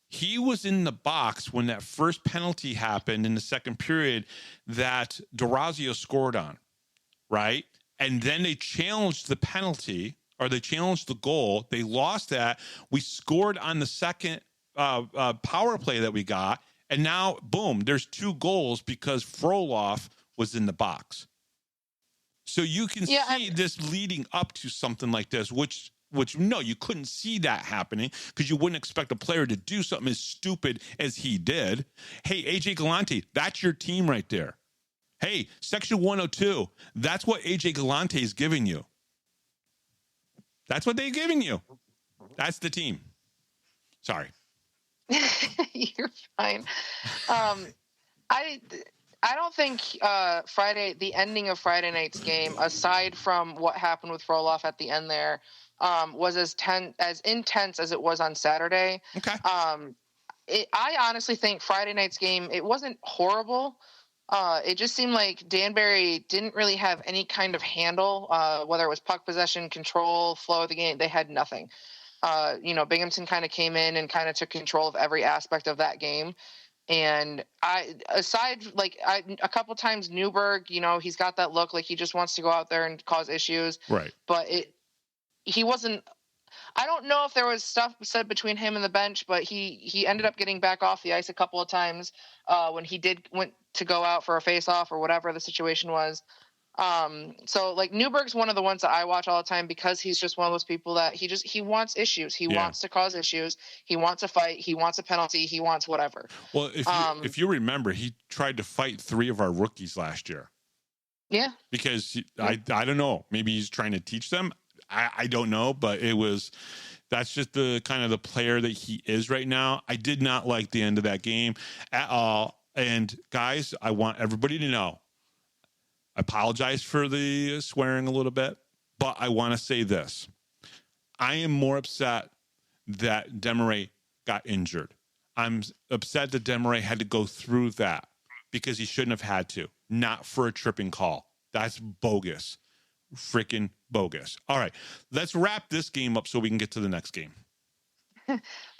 he was in the box when that first penalty happened in the second period that D'Orazio scored on, right? And then they challenged the penalty, or they challenged the goal. They lost that. We scored on the second power play that we got, and now boom, there's 2 goals because Frolov was in the box. So you can see this leading up to something like this, which no, you couldn't see that happening because you wouldn't expect a player to do something as stupid as he did. Hey, AJ Galante, that's your team right there. Hey, Section 102, that's what AJ Galante is giving you. That's what they're giving you. That's the team. Sorry. You're fine. I don't think the ending of Friday night's game, aside from what happened with Frolov at the end there, was as intense as it was on Saturday. Okay. I honestly think Friday night's game, it wasn't horrible. It just seemed like Danbury didn't really have any kind of handle, whether it was puck possession, control, flow of the game. They had nothing. Binghamton kind of came in and kind of took control of every aspect of that game. And a couple times Newberg, he's got that look like he just wants to go out there and cause issues. Right. But he wasn't. I don't know if there was stuff said between him and the bench, but he ended up getting back off the ice a couple of times when he went to go out for a face-off or whatever the situation was. So like Newberg's one of the ones that I watch all the time because he's just one of those people that he wants issues. He wants to cause issues. He wants a fight. He wants a penalty. He wants whatever. Well, if you remember, he tried to fight 3 of our rookies last year. Yeah. Because I don't know, maybe he's trying to teach them. I don't know, but That's just the kind of the player that he is right now. I did not like the end of that game at all. And guys, I want everybody to know, I apologize for the swearing a little bit, but I want to say this. I am more upset that Desmarais got injured. I'm upset that Desmarais had to go through that because he shouldn't have had to, not for a tripping call. That's bogus. Freaking bogus. All right, let's wrap this game up so we can get to the next game.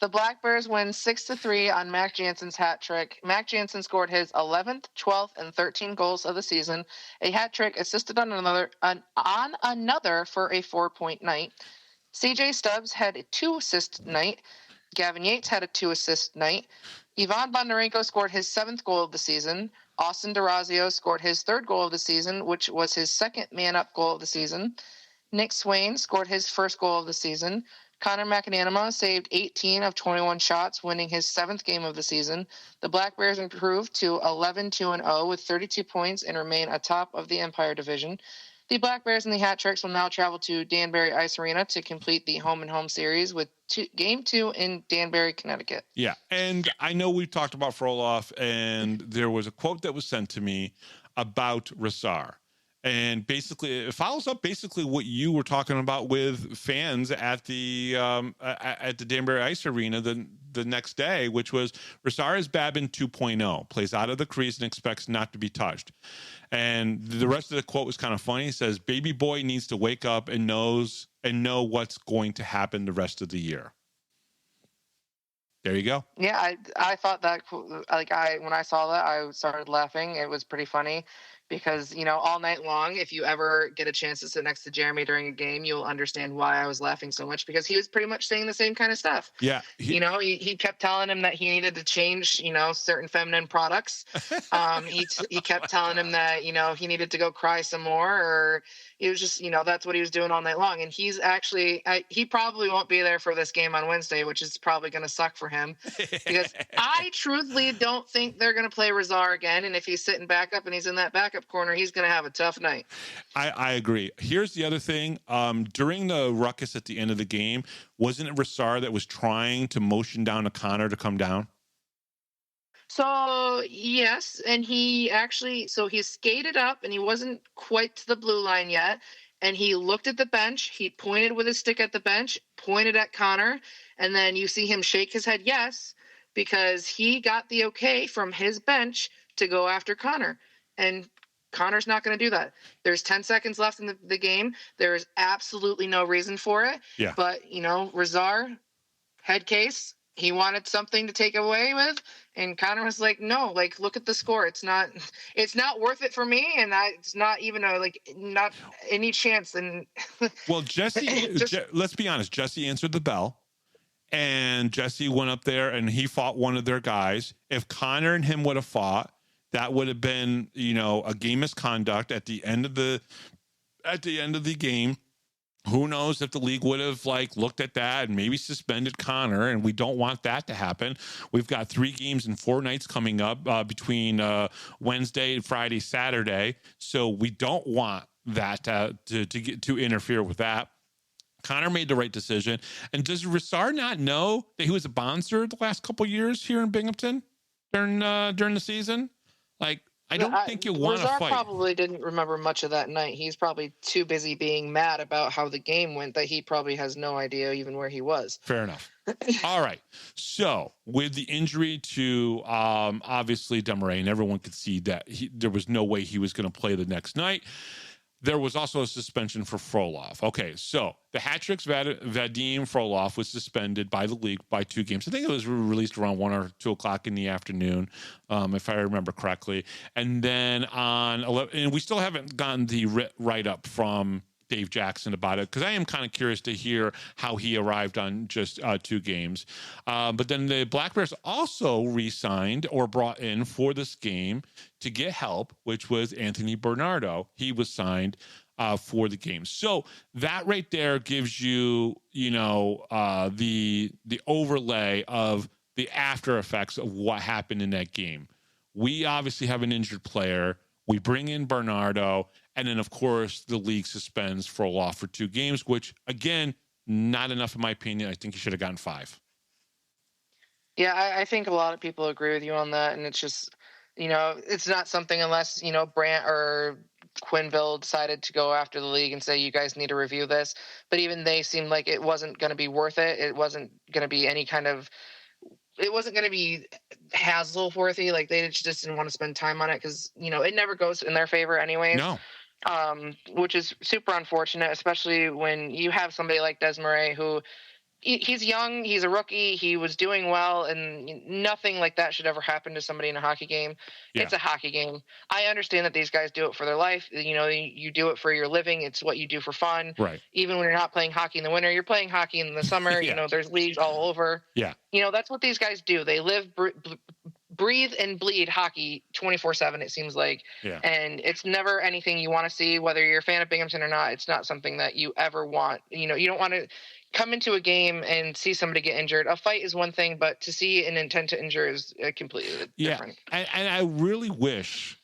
The Black Bears win 6-3 on Mac Jansen's hat trick. Mac Jansen scored his 11th, 12th, and 13th goals of the season. A hat trick assisted on another for a 4-point night. CJ Stubbs had a 2-assist night. Gavin Yates had a 2-assist night. Ivan Bondarenko scored his 7th goal of the season. Austin DeRazio scored his 3rd goal of the season, which was his 2nd man-up goal of the season. Nick Swain scored his 1st goal of the season. Connor McAnanima saved 18 of 21 shots, winning his 7th game of the season. The Black Bears improved to 11-2-0 with 32 points and remain atop of the Empire Division. The Black Bears and the Hat Tricks will now travel to Danbury Ice Arena to complete the home-and-home series with Game 2 in Danbury, Connecticut. Yeah, and I know we've talked about Frolov, and there was a quote that was sent to me about Rassar. And basically, it follows up basically what you were talking about with fans at the Danbury Ice Arena the next day, which was Rassar is Babin 2.0, plays out of the crease and expects not to be touched. And the rest of the quote was kind of funny. He says, "Baby boy needs to wake up and know what's going to happen the rest of the year." There you go. Yeah, I thought that, when I saw that, I started laughing. It was pretty funny. Because, all night long, if you ever get a chance to sit next to Jeremy during a game, you'll understand why I was laughing so much, because he was pretty much saying the same kind of stuff. Yeah. He kept telling him that he needed to change, certain feminine products. He kept telling him that, he needed to go cry some more, or it was just, that's what he was doing all night long. And he's actually, he probably won't be there for this game on Wednesday, which is probably going to suck for him, because I truthfully don't think they're going to play Rassar again. And if he's sitting back up and he's in that backup corner, he's going to have a tough night. I agree. Here's the other thing. During the ruckus at the end of the game, wasn't it Rassar that was trying to motion down to Connor to come down? So, yes, and he skated up, and he wasn't quite to the blue line yet, and he looked at the bench, he pointed with his stick at the bench, pointed at Connor, and then you see him shake his head yes, because he got the okay from his bench to go after Connor, and Connor's not going to do that. There's 10 seconds left in the game. There's absolutely no reason for it. Yeah. But, Rassar, head case, he wanted something to take away with, and Connor was like, no, look at the score. It's not worth it for me, and it's not even not any chance. And well, Jesse, let's be honest. Jesse answered the bell, and Jesse went up there and he fought one of their guys. If Connor and him would have fought, that would have been, a game misconduct at the end of the game. Who knows if the league would have looked at that and maybe suspended Connor, and we don't want that to happen. We've got 3 games and 4 nights coming up between Wednesday, Friday, Saturday. So we don't want that to interfere with that. Connor made the right decision. And does Rassar not know that he was a bouncer the last couple years here in Binghamton during the season? I don't think you want to fight. Rassar probably didn't remember much of that night. He's probably too busy being mad about how the game went that he probably has no idea even where he was. Fair enough. All right. So with the injury to obviously Desmarais, and everyone could see that there was no way he was going to play the next night. There was also a suspension for Frolov. Okay, so the hat-tricks Vadim Frolov was suspended by the league by 2 games. I think it was released around 1 or 2 o'clock in the afternoon, if I remember correctly. And then on 11, and we still haven't gotten the write-up from Dave Jackson about it, because I am kind of curious to hear how he arrived on just 2 games. But then the Black Bears also re-signed or brought in for this game to get help, which was Anthony Bernardo. He was signed for the game. So that right there gives you, the overlay of the after effects of what happened in that game. We obviously have an injured player. We bring in Bernardo. And then, of course, the league suspends Frolov for 2 games, which, again, not enough in my opinion. I think he should have gotten 5. Yeah, I think a lot of people agree with you on that, and it's just, it's not something unless, Brant or Quinville decided to go after the league and say, you guys need to review this. But even they seemed like it wasn't going to be worth it. It wasn't going to be it wasn't going to be hassle-worthy. Like, they just didn't want to spend time on it because, it never goes in their favor anyways. No. Which is super unfortunate, especially when you have somebody like Desmarais who he's young, he's a rookie, he was doing well, and nothing like that should ever happen to somebody in a hockey game. Yeah. It's a hockey game. I understand that these guys do it for their life. You do it for your living. It's what you do for fun. Right. Even when you're not playing hockey in the winter, you're playing hockey in the summer. Yeah. There's leagues all over. Yeah. That's what these guys do. They live, breathe, and bleed hockey 24/7, it seems like. Yeah. And it's never anything you want to see, whether you're a fan of Binghamton or not. It's not something that you ever want. You don't want to come into a game and see somebody get injured. A fight is one thing, but to see an intent to injure is completely different. And I really wish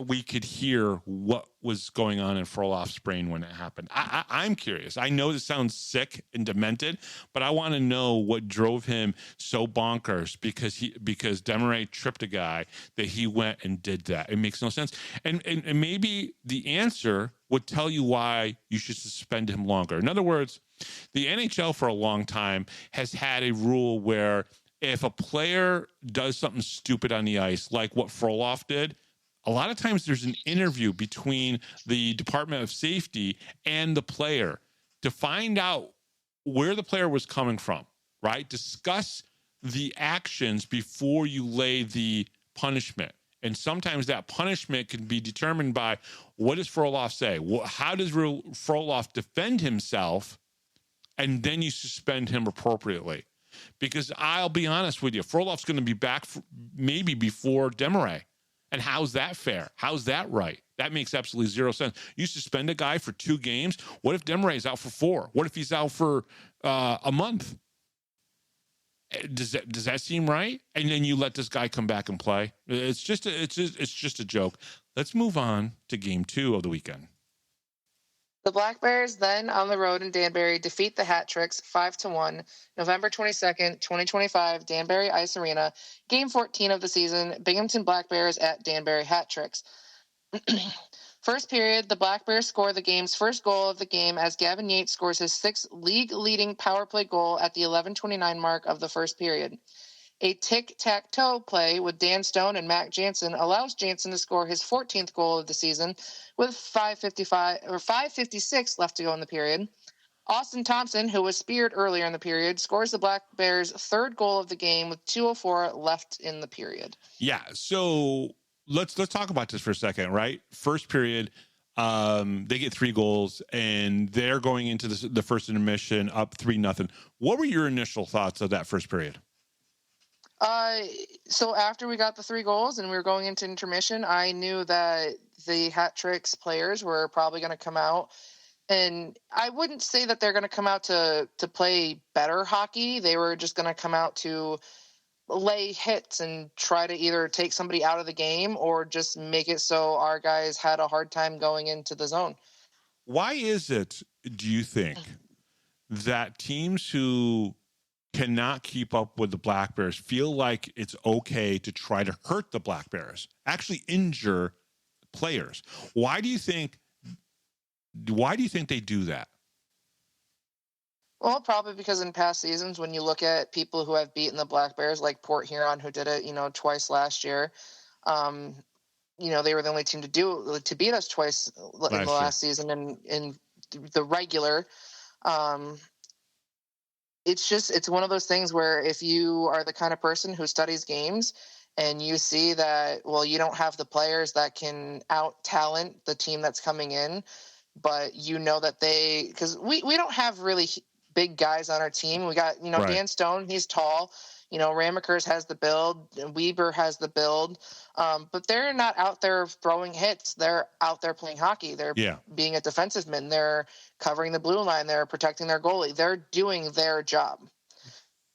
we could hear what was going on in Frolov's brain when it happened. I'm curious. I know this sounds sick and demented, but I want to know what drove him so bonkers because Desmarais tripped a guy that he went and did that. It makes no sense. And maybe the answer would tell you why you should suspend him longer. In other words, the NHL for a long time has had a rule where if a player does something stupid on the ice, like what Frolov did, a lot of times there's an interview between the Department of Safety and the player to find out where the player was coming from, right? Discuss the actions before you lay the punishment. And sometimes that punishment can be determined by what does Frolov say? How does Frolov defend himself? And then you suspend him appropriately. Because I'll be honest with you, Frolov's going to be back maybe before Desmarais. And how's that fair? How's that right? That makes absolutely zero sense. You suspend a guy for 2 games. What if Desmarais is out for 4? What if he's out for a month? Does that seem right? And then you let this guy come back and play. It's just a joke. Let's move on to game 2 of the weekend. The Black Bears then on the road in Danbury defeat the Hat Tricks 5-1, November 22nd, 2025, Danbury Ice Arena, Game 14 of the season, Binghamton Black Bears at Danbury Hat Tricks. First period, the Black Bears score the game's first goal of the game as Gavin Yates scores his 6th league-leading power play goal at the 11:29 mark of the first period. A tic-tac-toe play with Dan Stone and Mac Jansen allows Jansen to score his 14th goal of the season with 5:56 left to go in the period. Austin Thompson, who was speared earlier in the period, scores the Black Bears' 3rd goal of the game with 2:04 left in the period. Yeah, so let's talk about this for a second, right? First period, they get 3 goals, and they're going into the first intermission up 3-0. What were your initial thoughts of that first period? So after we got the 3 goals and we were going into intermission, I knew that the Hat Tricks players were probably going to come out. And I wouldn't say that they're going to come out to play better hockey. They were just going to come out to lay hits and try to either take somebody out of the game or just make it so our guys had a hard time going into the zone. Why is it, do you think, that teams who cannot keep up with the Black Bears feel like it's okay to try to hurt the Black Bears, actually injure players? Why do you think they do that? Well, probably because in past seasons, when you look at people who have beaten the Black Bears, like Port Huron, who did it, twice last year, they were the only team to beat us twice in the last season and in the regular. It's one of those things where if you are the kind of person who studies games and you see that, well, you don't have the players that can out-talent the team that's coming in, but you know that because we don't have really big guys on our team. We got, right. Dan Stone, he's tall. Ramakers has the build, Weber has the build, but they're not out there throwing hits. They're out there playing hockey. They're being a defensive man. They're covering the blue line. They're protecting their goalie. They're doing their job.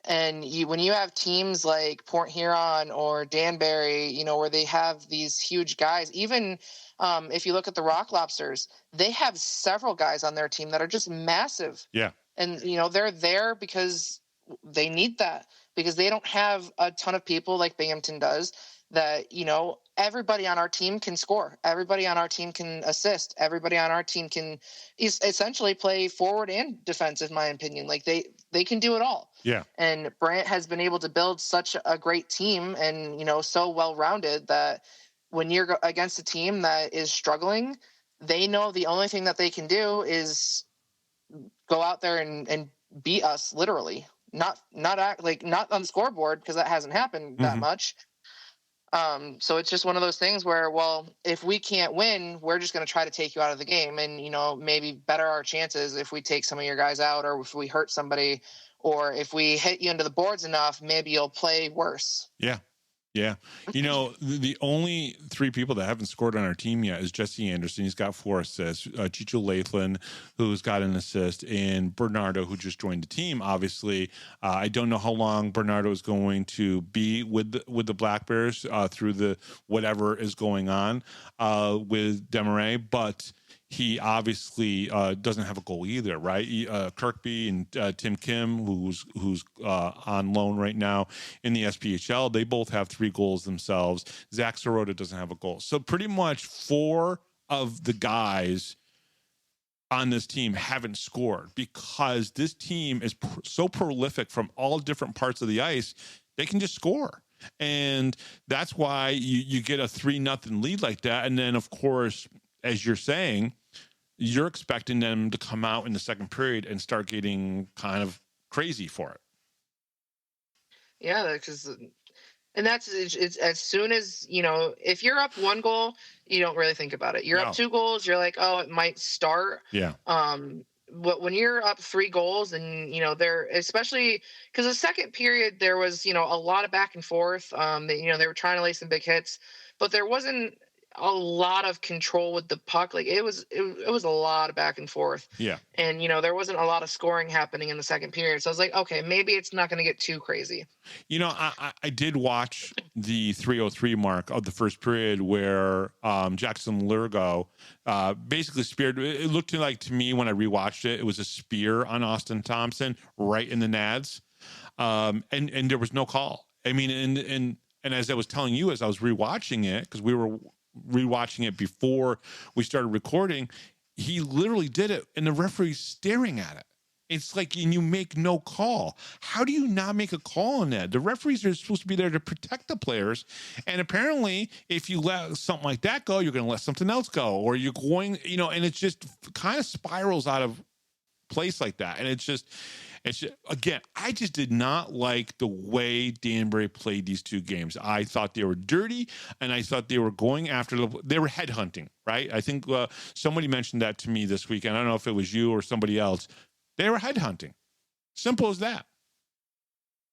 And when you have teams like Port Huron or Danbury, you know, where they have these huge guys, even if you look at the Rock Lobsters, they have several guys on their team that are just massive. Yeah. And, you know, they're there because they need that, because they don't have a ton of people like Binghamton does that, you know, everybody on our team can score. Everybody on our team can assist. Everybody on our team can essentially play forward and defense, in my opinion. Like they can do it all. Yeah. And Brant has been able to build such a great team and, you know, so well-rounded that when you're against a team that is struggling, they know the only thing that they can do is go out there and beat us, literally. Not on the scoreboard, because that hasn't happened that much. So it's just one of those things where, well, if we can't win, we're just going to try to take you out of the game and, you know, maybe better our chances if we take some of your guys out, or if we hurt somebody, or if we hit you into the boards enough, maybe you'll play worse. Yeah. Yeah. You know, the only three people that haven't scored on our team yet is Jesse Anderson. He's got 4 assists. Chicho Lathlan, who's got an assist, and Bernardo, who just joined the team. Obviously, I don't know how long Bernardo is going to be with the Black Bears through the whatever is going on with Desmarais, but he obviously doesn't have a goal either, right? Kirkby and Tim Kim, who's on loan right now in the SPHL, they both have 3 goals themselves. Zach Sirota doesn't have a goal. So pretty much 4 of the guys on this team haven't scored, because this team is so prolific from all different parts of the ice, they can just score. And that's why you get a 3-0 lead like that. And then, of course, as you're saying, you're expecting them to come out in the second period and start getting kind of crazy for it. Yeah, and that's it's as soon as, you know, if you're up 1 goal, you don't really think about it. You're up 2 goals, you're like, oh, it might start. Yeah. But when you're up 3 goals, and, you know, they're, especially because the second period there was, you know, a lot of back and forth. They were trying to lay some big hits, but there wasn't a lot of control with the puck. Like it was a lot of back and forth. Yeah. And, you know, there wasn't a lot of scoring happening in the second period. So I was like, okay, maybe it's not going to get too crazy. You know, I did watch the 3:03 mark of the first period where Jackson Lurgo basically speared. It looked like to me when I rewatched it, it was a spear on Austin Thompson right in the nads. And there was no call. I mean, and as I was telling you, as I was rewatching it, because we were rewatching it before we started recording, he literally did it and the referee's staring at it. It's like, and you make no call. How do you not make a call on that? The referees are supposed to be there to protect the players. And apparently if you let something like that go, you're going to let something else go, or you're going, you know, and it's just kind of spirals out of place like that. And it's just, again, I just did not like the way Danbury played these 2 games. I thought they were dirty, and I thought they were going after they were headhunting, right? I think somebody mentioned that to me this weekend. I don't know if it was you or somebody else. They were headhunting. Simple as that.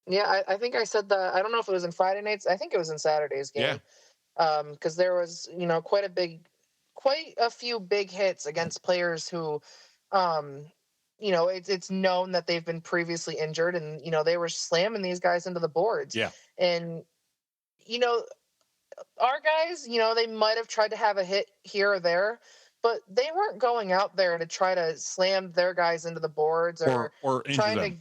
Yeah, I think I said that. I don't know if it was in Friday nights. I think it was in Saturday's game. Yeah. Because there was, you know, quite a few big hits against players who, you know, it's known that they've been previously injured, and, you know, they were slamming these guys into the boards. Yeah. And, you know, our guys, you know, they might have tried to have a hit here or there, but they weren't going out there to try to slam their guys into the boards or trying them.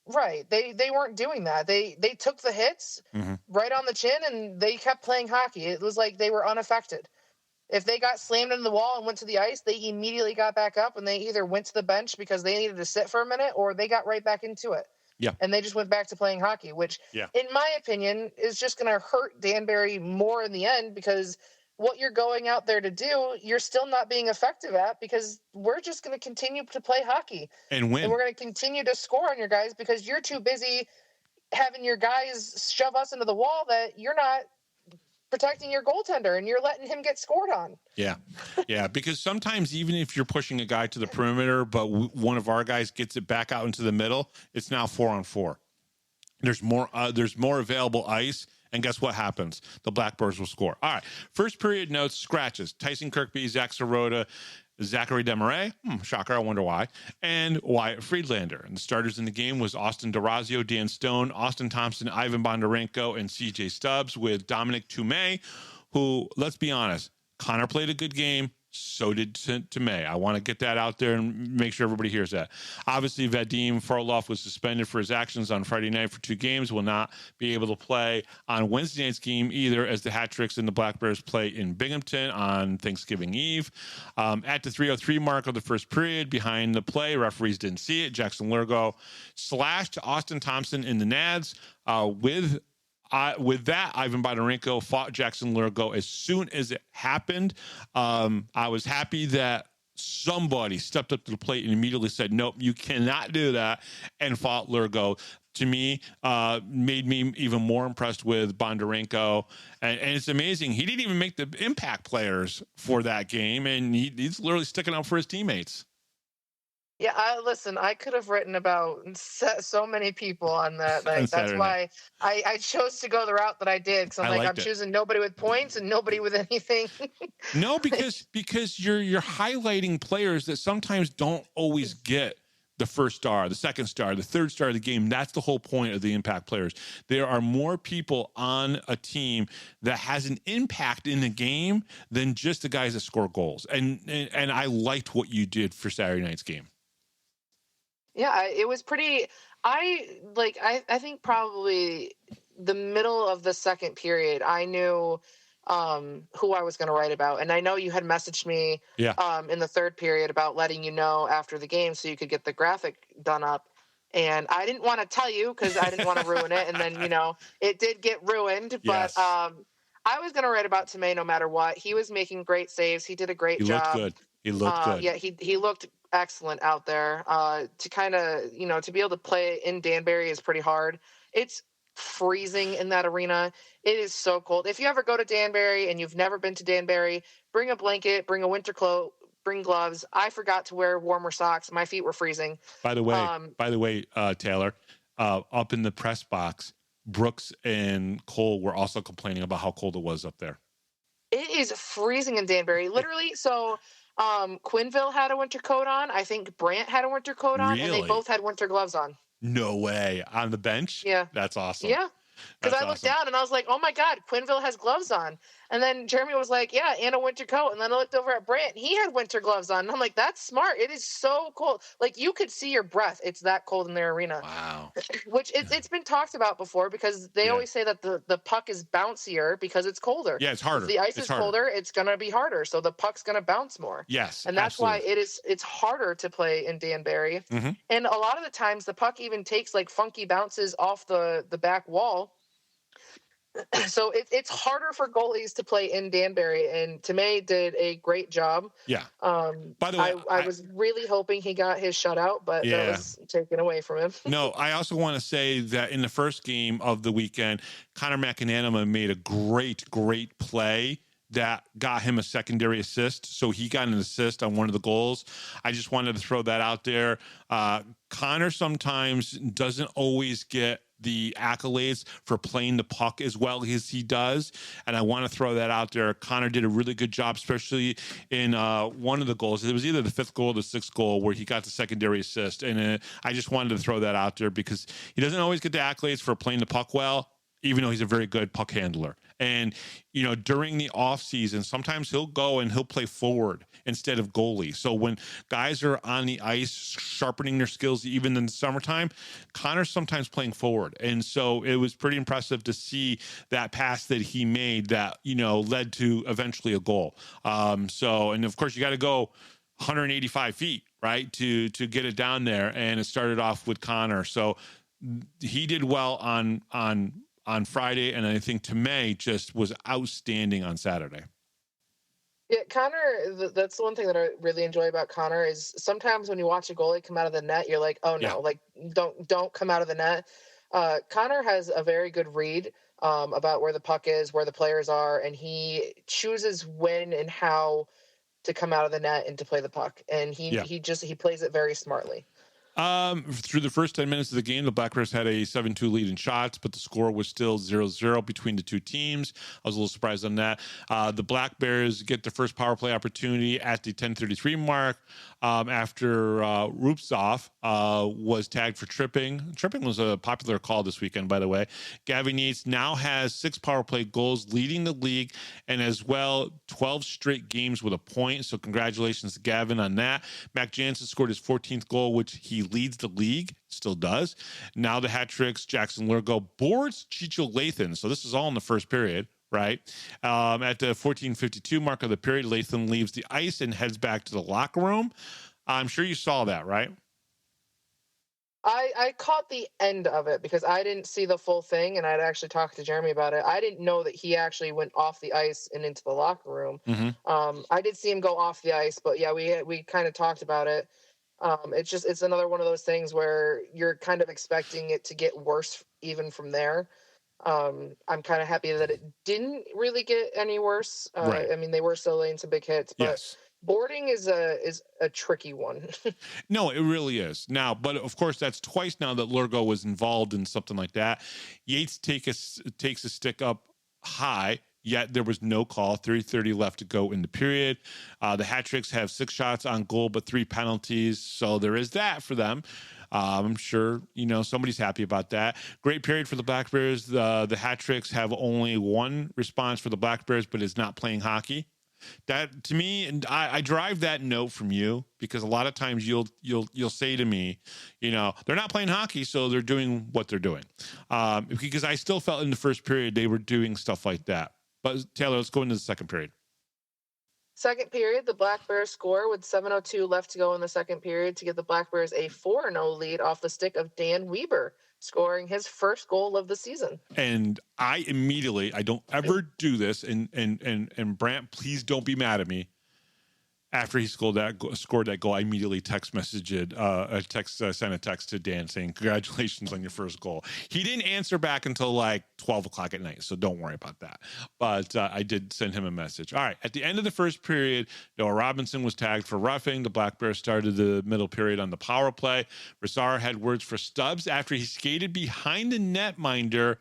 Right. They weren't doing that. They took the hits right on the chin, and they kept playing hockey. It was like they were unaffected. If they got slammed into the wall and went to the ice, they immediately got back up, and they either went to the bench because they needed to sit for a minute, or they got right back into it. Yeah. And they just went back to playing hockey, which, in my opinion, is just going to hurt Danbury more in the end, because what you're going out there to do, you're still not being effective at, because we're just going to continue to play hockey. And win. And we're going to continue to score on your guys, because you're too busy having your guys shove us into the wall that you're not protecting your goaltender, and you're letting him get scored on. Yeah. Yeah. Because sometimes even if you're pushing a guy to the perimeter, but one of our guys gets it back out into the middle, it's now 4-on-4. There's more available ice. And guess what happens? The Black Bears will score. All right. First period notes, scratches. Tyson Kirkby, Zach Sirota, Zachary Desmarais, shocker, I wonder why, and Wyatt Friedlander. And the starters in the game was Austin DeRazio, Dan Stone, Austin Thompson, Ivan Bondarenko, and CJ Stubbs, with Dominic Tomei, who, let's be honest, Connor played a good game. So did Tomei. I want to get that out there and make sure everybody hears that. Obviously, Vadim Frolov was suspended for his actions on Friday night for 2 games, will not be able to play on Wednesday night's game either, as the Hat Tricks and the Black Bears play in Binghamton on Thanksgiving Eve. At the 3:03 mark of the first period, behind the play, referees didn't see it. Jackson Lurgo slashed Austin Thompson in the nads. With that, Ivan Bondarenko fought Jackson Lurgo as soon as it happened. I was happy that somebody stepped up to the plate and immediately said, nope, you cannot do that, and fought Lurgo. To me, made me even more impressed with Bondarenko. And it's amazing. He didn't even make the impact players for that game, and he's literally sticking up for his teammates. Yeah, I could have written about so many people on that night. That's why I chose to go the route that I did, because I'm choosing nobody with points and nobody with anything. No, because you're highlighting players that sometimes don't always get the first star, the second star, the third star of the game. That's the whole point of the impact players. There are more people on a team that has an impact in the game than just the guys that score goals. And I liked what you did for Saturday night's game. Yeah, it was pretty. I think probably the middle of the second period, I knew who I was going to write about. And I know you had messaged me in the third period about letting you know after the game so you could get the graphic done up. And I didn't want to tell you because I didn't want to ruin it. And then, it did get ruined. Yes. But I was going to write about Tomei no matter what. He was making great saves. He did a great job. He looked good. Yeah, he looked excellent out there. To kind of, to be able to play in Danbury is pretty hard. It's freezing in that arena. It is so cold. If you ever go to Danbury and you've never been to Danbury, bring a blanket, bring a winter coat, bring gloves. I forgot to wear warmer socks. My feet were freezing. By the way, Taylor, up in the press box, Brooks and Cole were also complaining about how cold it was up there. It is freezing in Danbury, literally. So Quinville had a winter coat on. I think Brant had a winter coat on, and they both had winter gloves on. No way. On the bench? Yeah. That's awesome. Yeah. Because I looked down and I was like, oh my God, Quinville has gloves on. And then Jeremy was like, yeah, and a winter coat. And then I looked over at Brant, he had winter gloves on. And I'm like, that's smart. It is so cold. Like, you could see your breath. It's that cold in their arena. Wow. Which it's been talked about before, because they always say that the puck is bouncier because it's colder. Yeah, it's harder. If the ice is colder, it's going to be harder. So the puck's going to bounce more. Yes. And that's why it's harder to play in Danbury. Mm-hmm. And a lot of the times the puck even takes like funky bounces off the back wall. So it's harder for goalies to play in Danbury, and Tomei did a great job. Yeah. By the way, I was really hoping he got his shutout, but that was taken away from him. No, I also want to say that in the first game of the weekend, Connor McAnanama made a great play that got him a secondary assist. So he got an assist on one of the goals. I just wanted to throw that out there. Connor sometimes doesn't always get the accolades for playing the puck as well as he does, and I want to throw that out there. Connor did a really good job, especially in one of the goals. It was either the 5th goal or the 6th goal where he got the secondary assist, and I just wanted to throw that out there because he doesn't always get the accolades for playing the puck well, even though he's a very good puck handler. And, during the off season, sometimes he'll go and he'll play forward instead of goalie. So when guys are on the ice sharpening their skills, even in the summertime, Connor's sometimes playing forward. And so it was pretty impressive to see that pass that he made that, led to eventually a goal. And of course you got to go 185 feet, right, to get it down there. And it started off with Connor. So he did well on Friday, and I think Tomei just was outstanding on Saturday. Yeah, Connor, that's the one thing that I really enjoy about Connor is sometimes when you watch a goalie come out of the net, you're like, oh no, don't come out of the net. Connor has a very good read about where the puck is, where the players are, and he chooses when and how to come out of the net and to play the puck. And he plays it very smartly. Through the first 10 minutes of the game, the Black Bears had a 7-2 lead in shots, but the score was still 0-0 between the two teams. I was a little surprised on that. The Black Bears get their first power play opportunity at the 10:33 mark after Rupsov was tagged for tripping. Tripping was a popular call this weekend, by the way. Gavin Yates now has 6 power play goals, leading the league, and as well 12 straight games with a point. So congratulations to Gavin on that. Mac Jansen scored his 14th goal, which he leads the league, still does. Now the hat tricks, Jackson Lurgo boards Chicho Lathan. So this is all in the first period, right? At the 14:52 mark of the period, Lathan leaves the ice and heads back to the locker room. I'm sure you saw that, right? I caught the end of it because I didn't see the full thing, and I'd actually talked to Jeremy about it. I didn't know that he actually went off the ice and into the locker room. I did see him go off the ice, but yeah, we kind of talked about it. It's another one of those things where you're kind of expecting it to get worse even from there. I'm kind of happy that it didn't really get any worse. Right. I mean, they were still laying some big hits, but Yes. boarding is a tricky one. No, it really is. Now, but of course, that's twice now that Lurgo was involved in something like that. Yates takes a stick up high, yet there was no call. 3:30 left to go in the period. The hat tricks have 6 shots on goal, but 3 penalties. So there is that for them. I'm sure, somebody's happy about that. Great period for the Black Bears. The hat tricks have only 1 response for the Black Bears, but is not playing hockey. That to me, and I derive that note from you because a lot of times you'll say to me, they're not playing hockey, so they're doing what they're doing. Because I still felt in the first period they were doing stuff like that. But Taylor, let's go into the second period. Second period, the Black Bears score with 7:02 left to go in the second period to give the Black Bears a 4-0 lead off the stick of Dan Weber, scoring his first goal of the season. And I don't ever do this, and Brant, please don't be mad at me. After he scored that goal, I immediately sent a text to Dan saying, congratulations on your first goal. He didn't answer back until like 12 o'clock at night, so don't worry about that. But I did send him a message. All right, at the end of the first period, Noah Robinson was tagged for roughing. The Black Bears started the middle period on the power play. Brassard had words for Stubbs after he skated behind the netminder,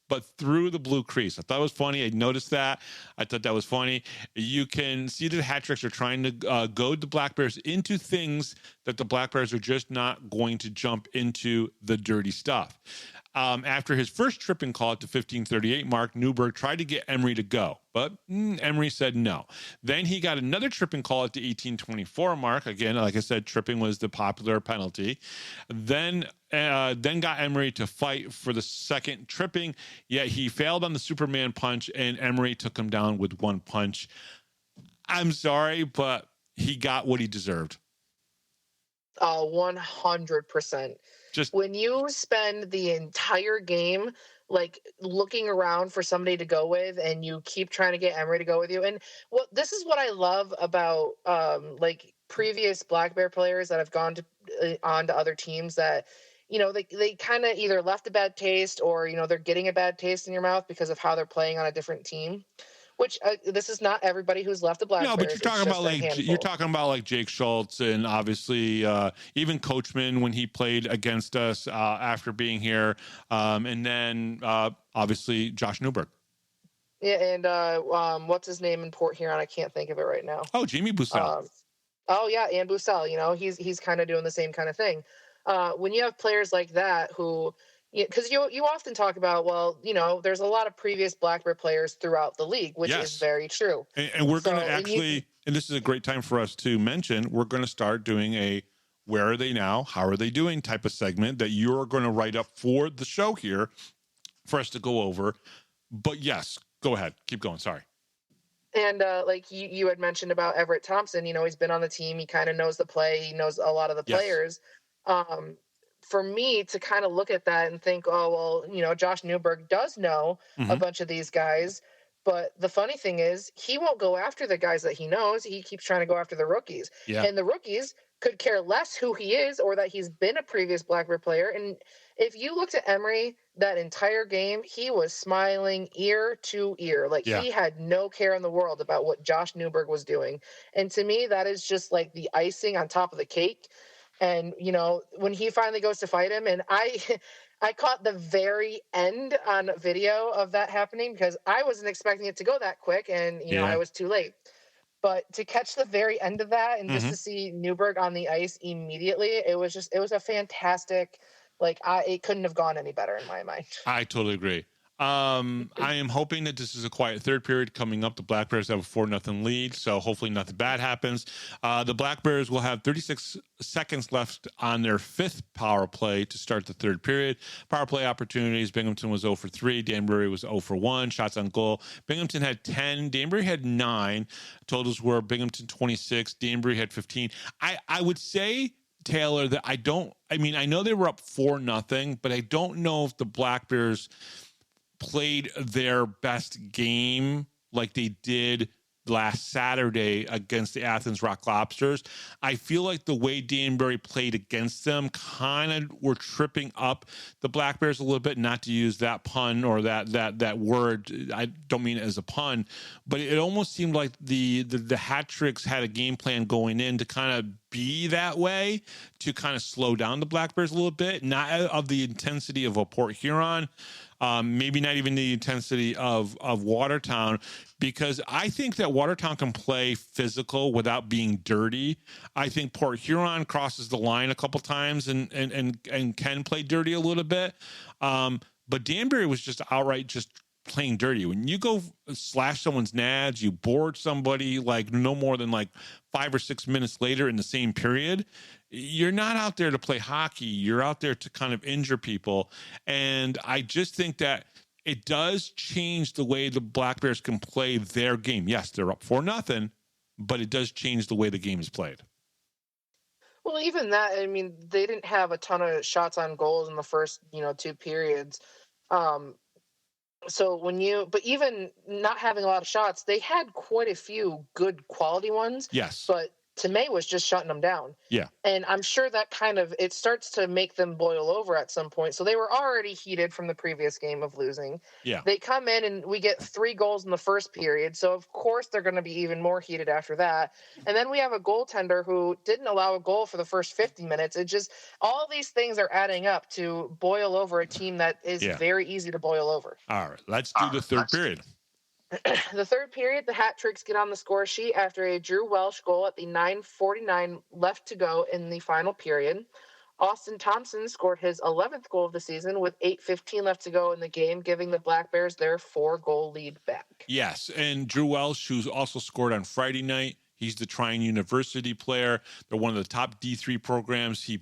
but through the blue crease. I thought it was funny. I noticed that. I thought that was funny. You can see that the hat tricks are trying to goad the Black Bears into things that the Black Bears are just not going to jump into the dirty stuff. After his first tripping call at the 15:38 mark, Newberg tried to get Emery to go, but Emery said no. Then he got another tripping call at the 18:24 mark. Again, like I said, tripping was the popular penalty. Then got Emery to fight for the second tripping, yet he failed on the Superman punch, and Emery took him down with 1 punch. I'm sorry, but he got what he deserved. 100%. Just when you spend the entire game like looking around for somebody to go with, and you keep trying to get Emery to go with you. And this is what I love about like previous Black Bear players that have gone on to other teams that, they kind of either left a bad taste or, they're getting a bad taste in your mouth because of how they're playing on a different team. Which this is not everybody who's left the Black Bears. No, but you're talking about like Jake Schultz, and obviously even Coachman when he played against us after being here, and then obviously Josh Newberg. Yeah, and what's his name in Port Huron? I can't think of it right now. Oh, Jamie Bussell. And Bussell. He's kind of doing the same kind of thing. When you have players like that who. Because you often talk about, there's a lot of previous Black Bear players throughout the league, which is very true. And we're going to actually, and this is a great time for us to mention, we're going to start doing a where are they now, how are they doing type of segment that you're going to write up for the show here for us to go over. But yes, go ahead. Keep going. Sorry. And like you had mentioned about Everett Thompson, he's been on the team. He kind of knows the play. He knows a lot of the players. For me to kind of look at that and think, Josh Newberg does know a bunch of these guys. But the funny thing is he won't go after the guys that he knows. He keeps trying to go after the rookies. Yeah. And the rookies could care less who he is or that he's been a previous Black Bear player. And if you looked at Emery that entire game, he was smiling ear to ear. He had no care in the world about what Josh Newberg was doing. And to me, that is just like the icing on top of the cake. And, when he finally goes to fight him, and I caught the very end on video of that happening because I wasn't expecting it to go that quick, and, I was too late. But to catch the very end of that and just to see Newberg on the ice immediately, it was a fantastic, it couldn't have gone any better in my mind. I totally agree. I am hoping that this is a quiet third period coming up. The Black Bears have a 4-0 lead, so hopefully nothing bad happens. The Black Bears will have 36 seconds left on their 5th power play to start the third period. Power play opportunities, Binghamton was 0 for 3. Danbury was 0 for 1. Shots on goal, Binghamton had 10. Danbury had 9. Totals were Binghamton 26. Danbury had 15. I would say, Taylor, that I know they were up 4-0, but I don't know if the Black Bears played their best game like they did last Saturday against the Athens Rock Lobsters. I feel like the way Danbury played against them kind of were tripping up the Black Bears a little bit, not to use that pun or that word. I don't mean it as a pun, but it almost seemed like the Hat Tricks had a game plan going in to kind of be that way, to kind of slow down the Black Bears a little bit, not of the intensity of a Port Huron, maybe not even the intensity of Watertown, because I think that Watertown can play physical without being dirty. I think Port Huron crosses the line a couple times and can play dirty a little bit. But Danbury was just outright just playing dirty. When you go slash someone's nads, you board somebody like no more than like 5 or 6 minutes later in the same period, you're not out there to play hockey. You're out there to kind of injure people. And I just think that it does change the way the Black Bears can play their game. Yes, they're up 4-0, but it does change the way the game is played. Well, even that, I mean, they didn't have a ton of shots on goals in the first, 2 periods. But even not having a lot of shots, they had quite a few good quality ones. Yes. But Tomei was just shutting them down. Yeah. And I'm sure that it starts to make them boil over at some point. So they were already heated from the previous game of losing. Yeah. They come in and we get 3 goals in the first period. So of course they're going to be even more heated after that. And then we have a goaltender who didn't allow a goal for the first 50 minutes. It just, all these things are adding up to boil over a team that is very easy to boil over. All right. Let's do the third period. The third period, the Hat Tricks get on the score sheet after a Drew Welch goal at the 9:49 left to go in the final period. Austin Thompson scored his 11th goal of the season with 8:15 left to go in the game, giving the Black Bears their 4-goal lead back. Yes, and Drew Welch, who's also scored on Friday night. He's the Trine University player. They're one of the top D3 programs. He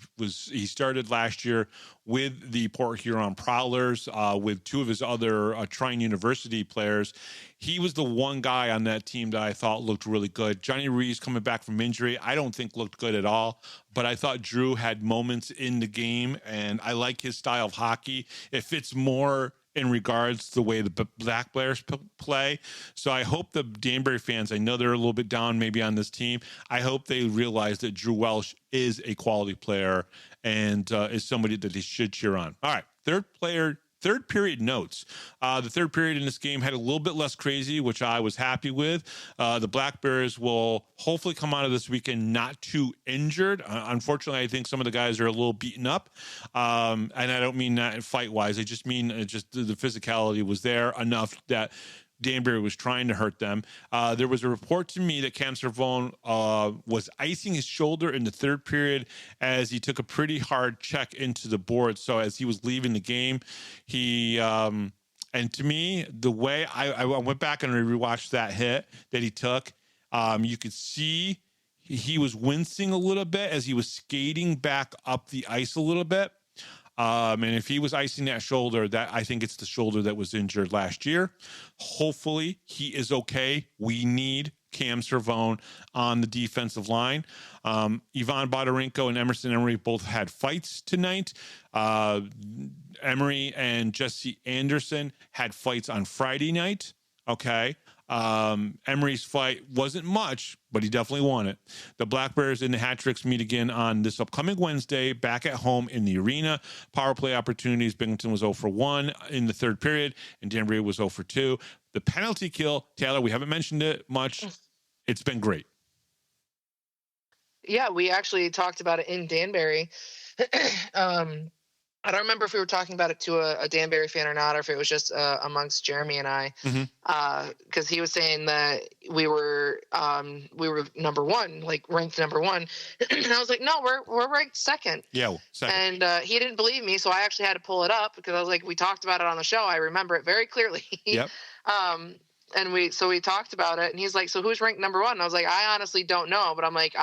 started last year with the Port Huron Prowlers, with 2 of his other Trine University players. He was the one guy on that team that I thought looked really good. Johnny Reeves, coming back from injury, I don't think looked good at all, but I thought Drew had moments in the game, and I like his style of hockey. It fits more in regards to the way the Black Bears play. So I hope the Danbury fans, I know they're a little bit down maybe on this team, I hope they realize that Drew Welch is a quality player and is somebody that they should cheer on. All right, third period notes. The third period in this game had a little bit less crazy, which I was happy with. The Black Bears will hopefully come out of this weekend not too injured. Unfortunately, I think some of the guys are a little beaten up. And I don't mean that fight-wise. I just mean just the physicality was there enough that Danbury was trying to hurt them. There was a report to me that Cam Servone was icing his shoulder in the third period as he took a pretty hard check into the board. So as he was leaving the game, he and to me, the way I went back and rewatched that hit that he took, you could see he was wincing a little bit as he was skating back up the ice a little bit. And if he was icing that shoulder, I think it's the shoulder that was injured last year. Hopefully he is okay. We need Cam Servone on the defensive line. Ivan Bodarenko and Emerson Emery both had fights tonight. Emery and Jesse Anderson had fights on Friday night. Okay. Emery's fight wasn't much, but he definitely won it. The Black Bears and the Hat Tricks meet again on this upcoming Wednesday, back at home in the arena. Power play opportunities, Binghamton was 0 for 1 in the third period, and Danbury was 0 for 2. The penalty kill, Taylor, we haven't mentioned it much. It's been great. Yeah, we actually talked about it in Danbury. I don't remember if we were talking about it to a Danbury fan or not, or if it was just amongst Jeremy and I, because he was saying that we were number one, like ranked number one, and I was like, no, we're ranked second. Yeah, second. And he didn't believe me, so I actually had to pull it up because I was like, we talked about it on the show. I remember it very clearly. Yep. And we talked about it, and he's like, so who's ranked number one? And I was like, I honestly don't know, but I'm like,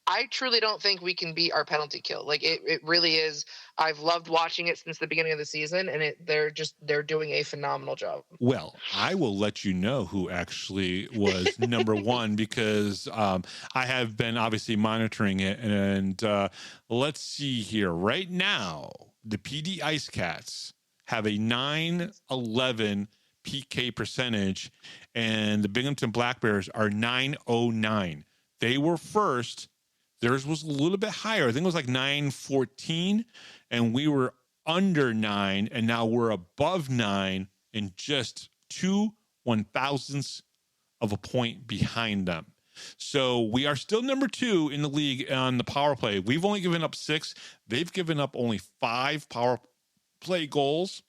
I truly don't think we can beat our penalty kill. Like it really is. I've loved watching it since the beginning of the season, and they're doing a phenomenal job. Well, I will let you know who actually was number one, because I have been obviously monitoring it, and let's see here. Right now, the PD Ice Cats have a 911 PK percentage, and the Binghamton Black Bears are 909. They were first. Theirs was a little bit higher. I think it was like 914, and we were under 9, and now we're above 9 in just 2/1000ths of a point behind them. So we are still number 2 in the league on the power play. We've only given up 6. They've given up only 5 power play goals.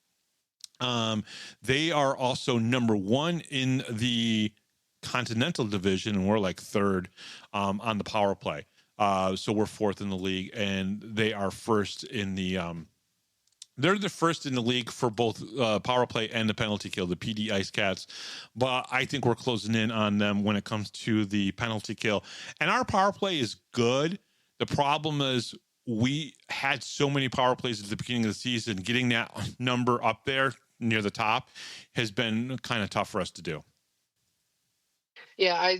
They are also number 1 in the Continental Division, and we're like 3rd on the power play. So we're 4th in the league, and they are first in the they're the first in the league for both power play and the penalty kill, the PD Ice Cats. But I think we're closing in on them when it comes to the penalty kill. And our power play is good. The problem is we had so many power plays at the beginning of the season. Getting that number up there near the top has been kind of tough for us to do. Yeah, I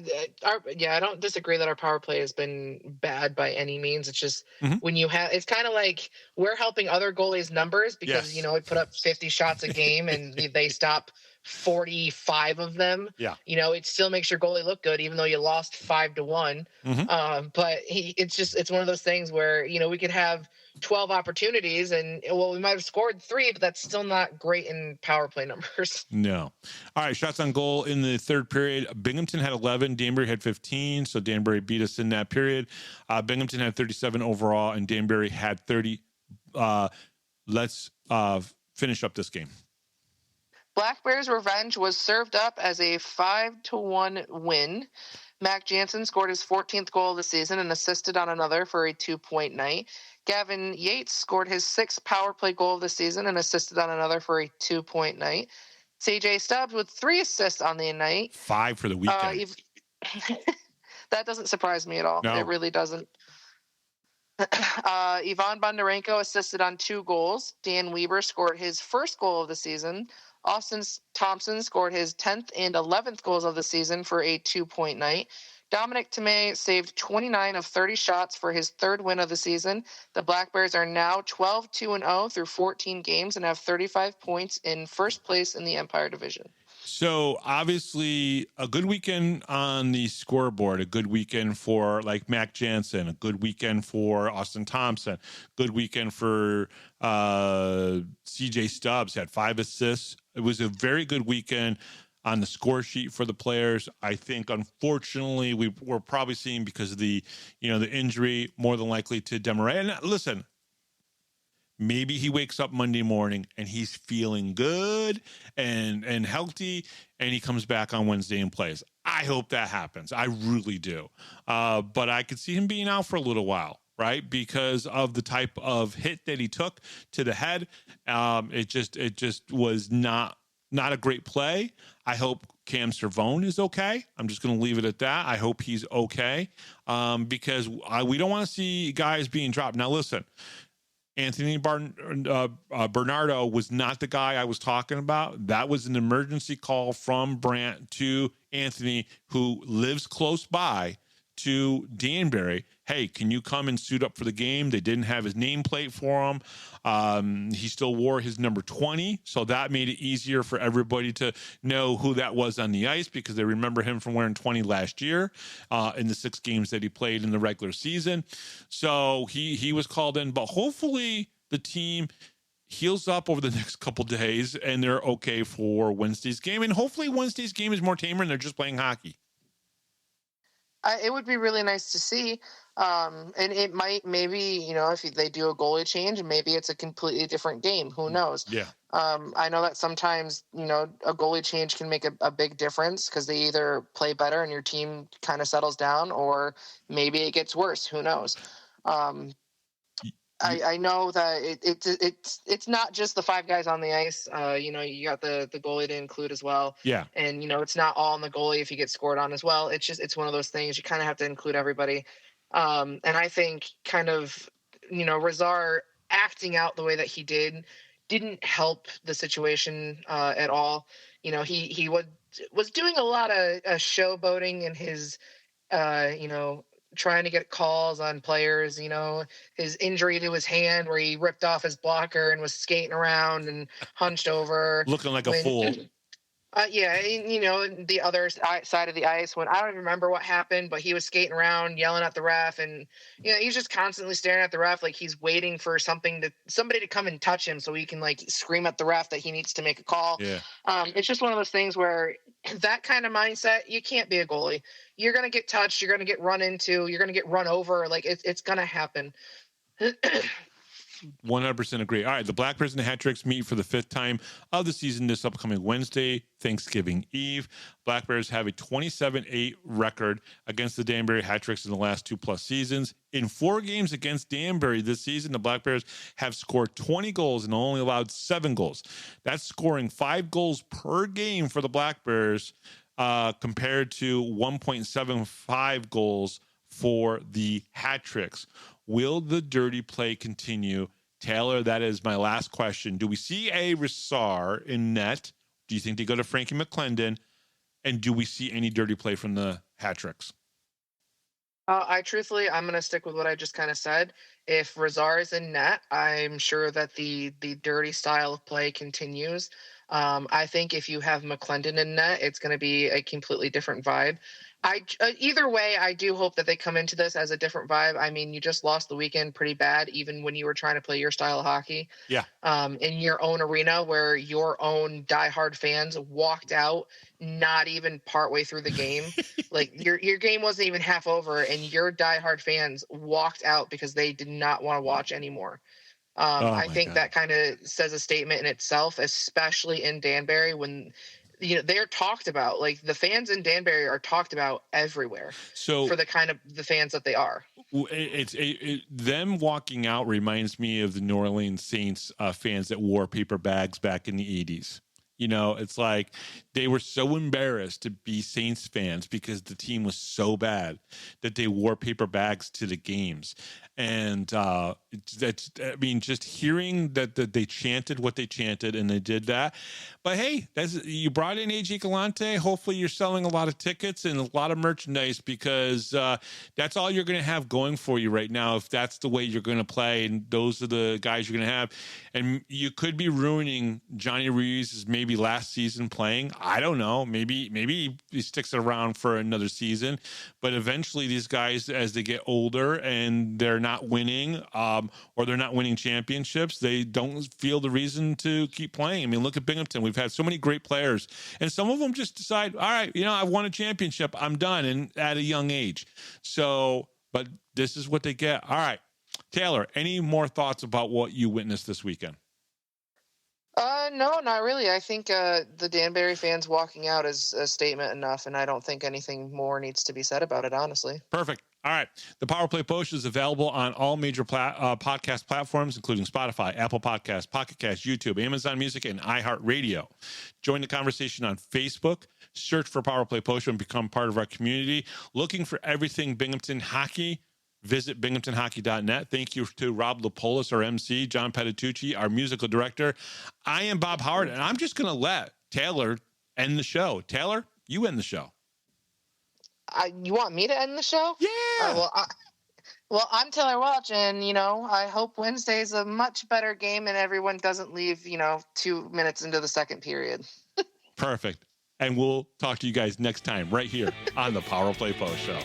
don't disagree that our power play has been bad by any means. It's just when you have, it's kind of like we're helping other goalies' numbers because, we put up 50 shots a game and they stop 45 of them. Yeah. It still makes your goalie look good, even though you lost 5-1. But it's one of those things where, we could have 12 opportunities and we might have scored 3, but that's still not great in power play numbers. No. All right. Shots on goal in the third period. Binghamton had 11. Danbury had 15. So Danbury beat us in that period. Binghamton had 37 overall and Danbury had 30. Let's finish up this game. Black Bears Revenge was served up as a 5-1 win. Mac Jansen scored his 14th goal of the season and assisted on another for a 2-point night. Gavin Yates scored his 6th power play goal of the season and assisted on another for a 2-point night. CJ Stubbs with 3 assists on the night. 5 for the weekend. That doesn't surprise me at all. No. It really doesn't. Ivan Bondarenko assisted on 2 goals. Dan Weber scored his 1st goal of the season. Austin Thompson scored his 10th and 11th goals of the season for a 2-point night. Dominic Tomei saved 29 of 30 shots for his 3rd win of the season. The Black Bears are now 12-2-0 through 14 games and have 35 points in first place in the Empire Division. So obviously a good weekend on the scoreboard, a good weekend for like Mac Jansen, a good weekend for Austin Thompson, good weekend for CJ Stubbs, had 5 assists. It was a very good weekend on the score sheet for the players. I think, unfortunately, we're probably seeing because of the injury, more than likely to Desmarais. And listen, maybe he wakes up Monday morning and he's feeling good and healthy, and he comes back on Wednesday and plays. I hope that happens. I really do. But I could see him being out for a little while, right? Because of the type of hit that he took to the head. It just was not a great play. I hope Cam Cervone is okay. I'm just going to leave it at that. I hope he's okay because we don't want to see guys being dropped. Now, listen, Anthony Bernardo was not the guy I was talking about. That was an emergency call from Brant to Anthony, who lives close by, to Danbury. Hey, can you come and suit up for the game? They didn't have his nameplate for him. He still wore his number 20, so that made it easier for everybody to know who that was on the ice because they remember him from wearing 20 last year in the 6 games that he played in the regular season. So he was called in, but hopefully the team heals up over the next couple days and they're okay for Wednesday's game. And hopefully Wednesday's game is more tamer and they're just playing hockey. It would be really nice to see. And it might, maybe, if they do a goalie change, maybe it's a completely different game. Who knows? Yeah. I know that sometimes, a goalie change can make a big difference because they either play better and your team kind of settles down, or maybe it gets worse. Who knows? I know that it's not just the five guys on the ice. You got the goalie to include as well. Yeah. And, it's not all on the goalie if you get scored on as well. It's one of those things. You kind of have to include everybody. And I think kind of, Razar acting out the way that he didn't help the situation at all. He was doing a lot of showboating in his, trying to get calls on players, his injury to his hand where he ripped off his blocker and was skating around and hunched over. Looking like a fool. The other side of the ice, when I don't even remember what happened, but he was skating around yelling at the ref, and he's just constantly staring at the ref like he's waiting for somebody to come and touch him so he can like scream at the ref that he needs to make a call. Yeah. It's just one of those things where that kind of mindset, you can't be a goalie. You're going to get touched, you're going to get run into, you're going to get run over, like it's going to happen. 100% agree. All right, the Black Bears and the Hat Tricks meet for the 5th time of the season this upcoming Wednesday, Thanksgiving Eve. Black Bears have a 27-8 record against the Danbury Hat Tricks in the last 2+ seasons. In 4 games against Danbury this season, the Black Bears have scored 20 goals and only allowed 7 goals. That's scoring 5 goals per game for the Black Bears compared to 1.75 goals for the Hat Tricks. Will the dirty play continue? Taylor, that is my last question. Do we see a Razar in net? Do you think they go to Frankie McClendon? And do we see any dirty play from the Hat Tricks? I'm going to stick with what I just kind of said. If Razar is in net, I'm sure that the dirty style of play continues. I think if you have McClendon in net, it's going to be a completely different vibe. Either way, I do hope that they come into this as a different vibe. I mean, you just lost the weekend pretty bad, even when you were trying to play your style of hockey. Yeah. In your own arena, where your own diehard fans walked out, not even partway through the game. Like your game wasn't even half over, and your diehard fans walked out because they did not want to watch anymore. I think that kind of says a statement in itself, especially in Danbury when. They're talked about, like the fans in Danbury are talked about everywhere. So for the kind of the fans that they are, them walking out reminds me of the New Orleans Saints fans that wore paper bags back in the 80s. It's like they were so embarrassed to be Saints fans because the team was so bad that they wore paper bags to the games. And just hearing that they chanted what they chanted and they did that. But hey, you brought in AJ Galante. Hopefully you're selling a lot of tickets and a lot of merchandise because that's all you're going to have going for you right now if that's the way you're going to play and those are the guys you're going to have. And you could be ruining Johnny Ruiz's maybe last season playing. I don't know. Maybe he sticks around for another season. But eventually these guys, as they get older and they're not winning or they're not winning championships, they don't feel the reason to keep playing. I mean, look at Binghamton. We've had so many great players and some of them just decide, all right, I've won a championship, I'm done, and at a young age. So, but this is what they get. All right, Taylor, any more thoughts about what you witnessed this weekend? No, not really. I think the Danbury fans walking out is a statement enough, and I don't think anything more needs to be said about it, honestly. Perfect. All right. The Power Play Post is available on all major podcast platforms, including Spotify, Apple Podcasts, Pocket Cast, YouTube, Amazon Music, and iHeartRadio. Join the conversation on Facebook. Search for Power Play Post and become part of our community. Looking for everything Binghamton hockey? Visit binghamtonhockey.net. Thank you to Rob Lapolis, our MC, John Petitucci, our musical director. I am Bob Howard, and I'm just going to let Taylor end the show. Taylor, you end the show. You want me to end the show? Yeah. I'm Taylor Welch, and, I hope Wednesday's a much better game and everyone doesn't leave, 2 minutes into the second period. Perfect. And we'll talk to you guys next time right here on the Power Play Post Show.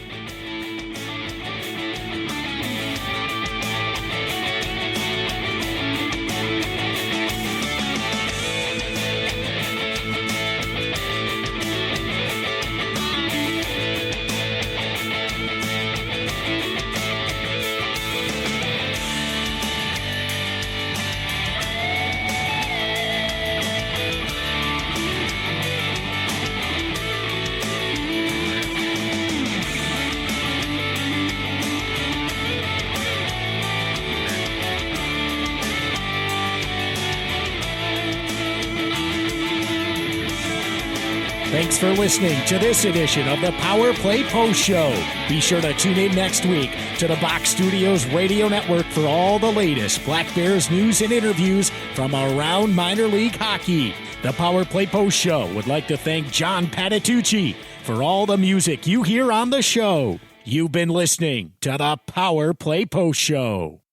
Thanks for listening to this edition of the Power Play Post Show. Be sure to tune in next week to the Box Studios Radio Network for all the latest Black Bears news and interviews from around minor league hockey. The Power Play Post Show would like to thank John Patitucci for all the music you hear on the show. You've been listening to the Power Play Post Show.